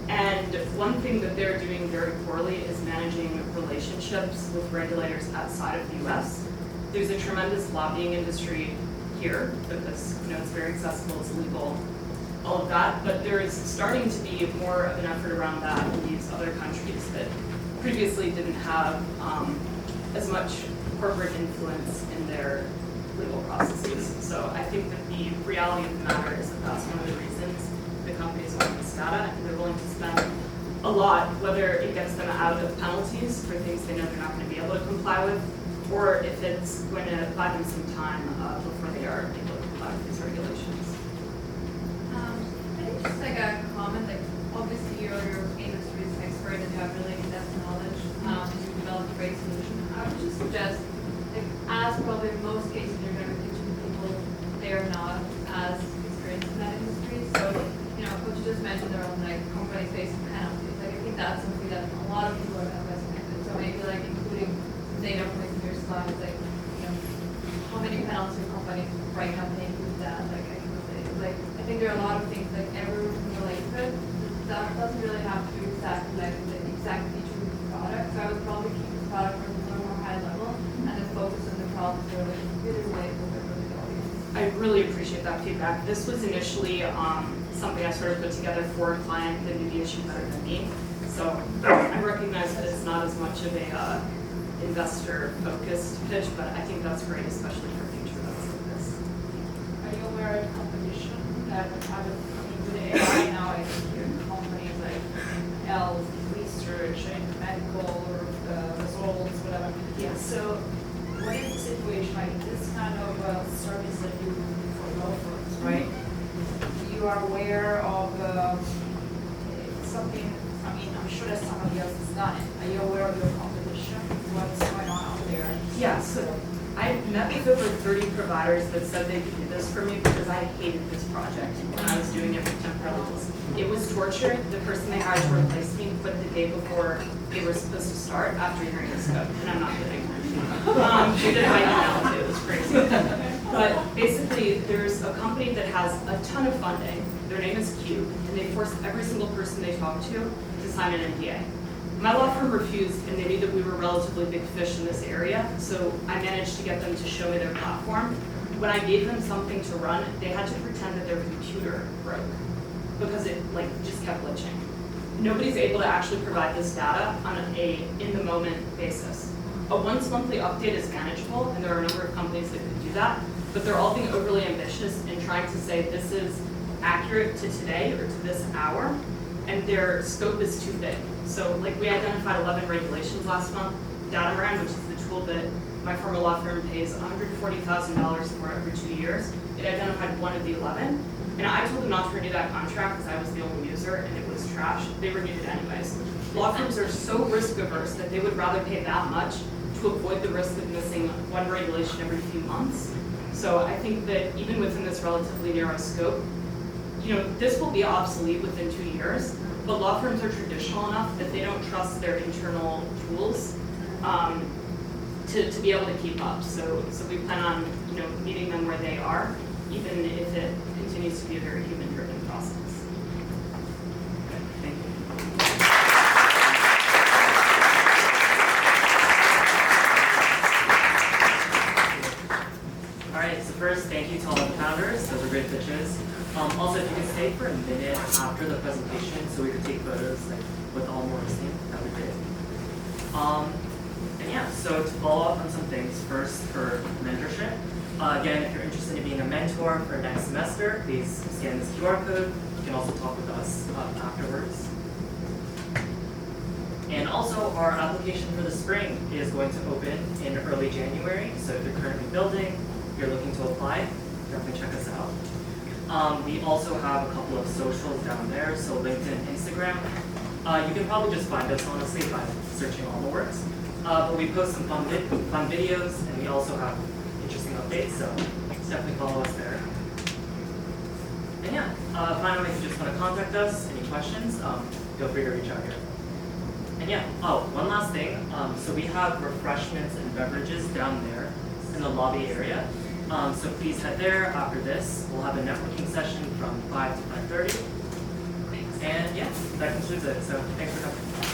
And one thing that they're doing very poorly is managing relationships with regulators outside of the US. There's a tremendous lobbying industry here because it's very accessible, it's legal, all of that, but there is starting to be more of an effort around that in these other countries that previously didn't have as much corporate influence in their legal processes. So I think that the reality of the matter is that that's one of the reasons the companies want this data, and they're willing to spend a lot, whether it gets them out of penalties for things they know they're not going to be able to comply with, or if it's going to buy them some time before they are able to comply with these regulations. I think just like a comment, like obviously you're industry's expert and you have really in-depth knowledge to develop a great solution. I would just suggest, like, as probably in most cases you're going to be teaching people they are not as experienced in that industry. So, what you just mentioned around like companies facing penalties, like I think that's something that a lot of people are going to resonate with. So maybe like including data points in your slides, like how many penalties are companies right now paying with that? I think there are a lot of things like everyone can relate to it. That doesn't really have to be exactly like the exact feature of the product. So I would probably keep the product from a little more high level and then focus on the problems that are like really relatable for the audience. I really appreciate that feedback. This was initially something I sort of put together for a client that knew the issue better than me. So I recognize that it's not as much of a investor-focused pitch, but I think that's great, especially for future events like this. Are you aware of competition that have with AI now? I hear companies like health, research, and medical results, whatever. Yeah. So, what is the situation like this kind of service that you do for law firms, right? You are aware of something. I mean, I'm sure that somebody else has done it. Are you aware of your competition? What's going on out there? Yeah, so I met with over 30 providers that said they could do this for me because I hated this project when I was doing it for temporary levels. It was torture. The person they hired to replace me quit the day before they were supposed to start after hearing this code, and I'm not kidding. She did my email too, it was crazy. But basically, there's a company that has a ton of funding. Their name is Cube, and they force every single person they talk to sign an NDA. My law firm refused, and they knew that we were relatively big fish in this area, so I managed to get them to show me their platform. When I gave them something to run, they had to pretend that their computer broke because it just kept glitching. Nobody's able to actually provide this data on a in-the-moment basis. A once monthly update is manageable, and there are a number of companies that could do that, but they're all being overly ambitious in trying to say this is accurate to today or to this hour, and their scope is too big. So we identified 11 regulations last month. Databrand, which is the tool that my former law firm pays $140,000 for every 2 years, it identified one of the 11. And I told them not to renew that contract because I was the only user and it was trash. They renewed it anyways. Law firms are so risk averse that they would rather pay that much to avoid the risk of missing one regulation every few months. So I think that even within this relatively narrow scope, this will be obsolete within 2 years, but law firms are traditional enough that they don't trust their internal tools to be able to keep up. So we plan on meeting them where they are, even if it continues to be a very human-driven process. Okay, thank you. All right, so first, thank you to all the founders. Those are great pitches. Also, if you could stay for a minute after the presentation so we could take photos with Almaworks team, that would be great. And yeah, so to follow up on some things, first for mentorship. Again, if you're interested in being a mentor for next semester, please scan this QR code. You can also talk with us afterwards. And also, our application for the spring is going to open in early January. So if you're currently building, you're looking to apply, definitely check us out. We also have a couple of socials down there, so LinkedIn, Instagram. You can probably just find us, honestly, by searching Almaworks. But we post some fun videos, and we also have interesting updates, so definitely follow us there. And yeah, finally, if you just want to contact us, any questions, feel free to reach out here. And yeah, one last thing. So we have refreshments and beverages down there in the lobby area. So please head there after this. We'll have a networking session from 5 to 5:30. And yeah, that concludes it. So thanks for coming.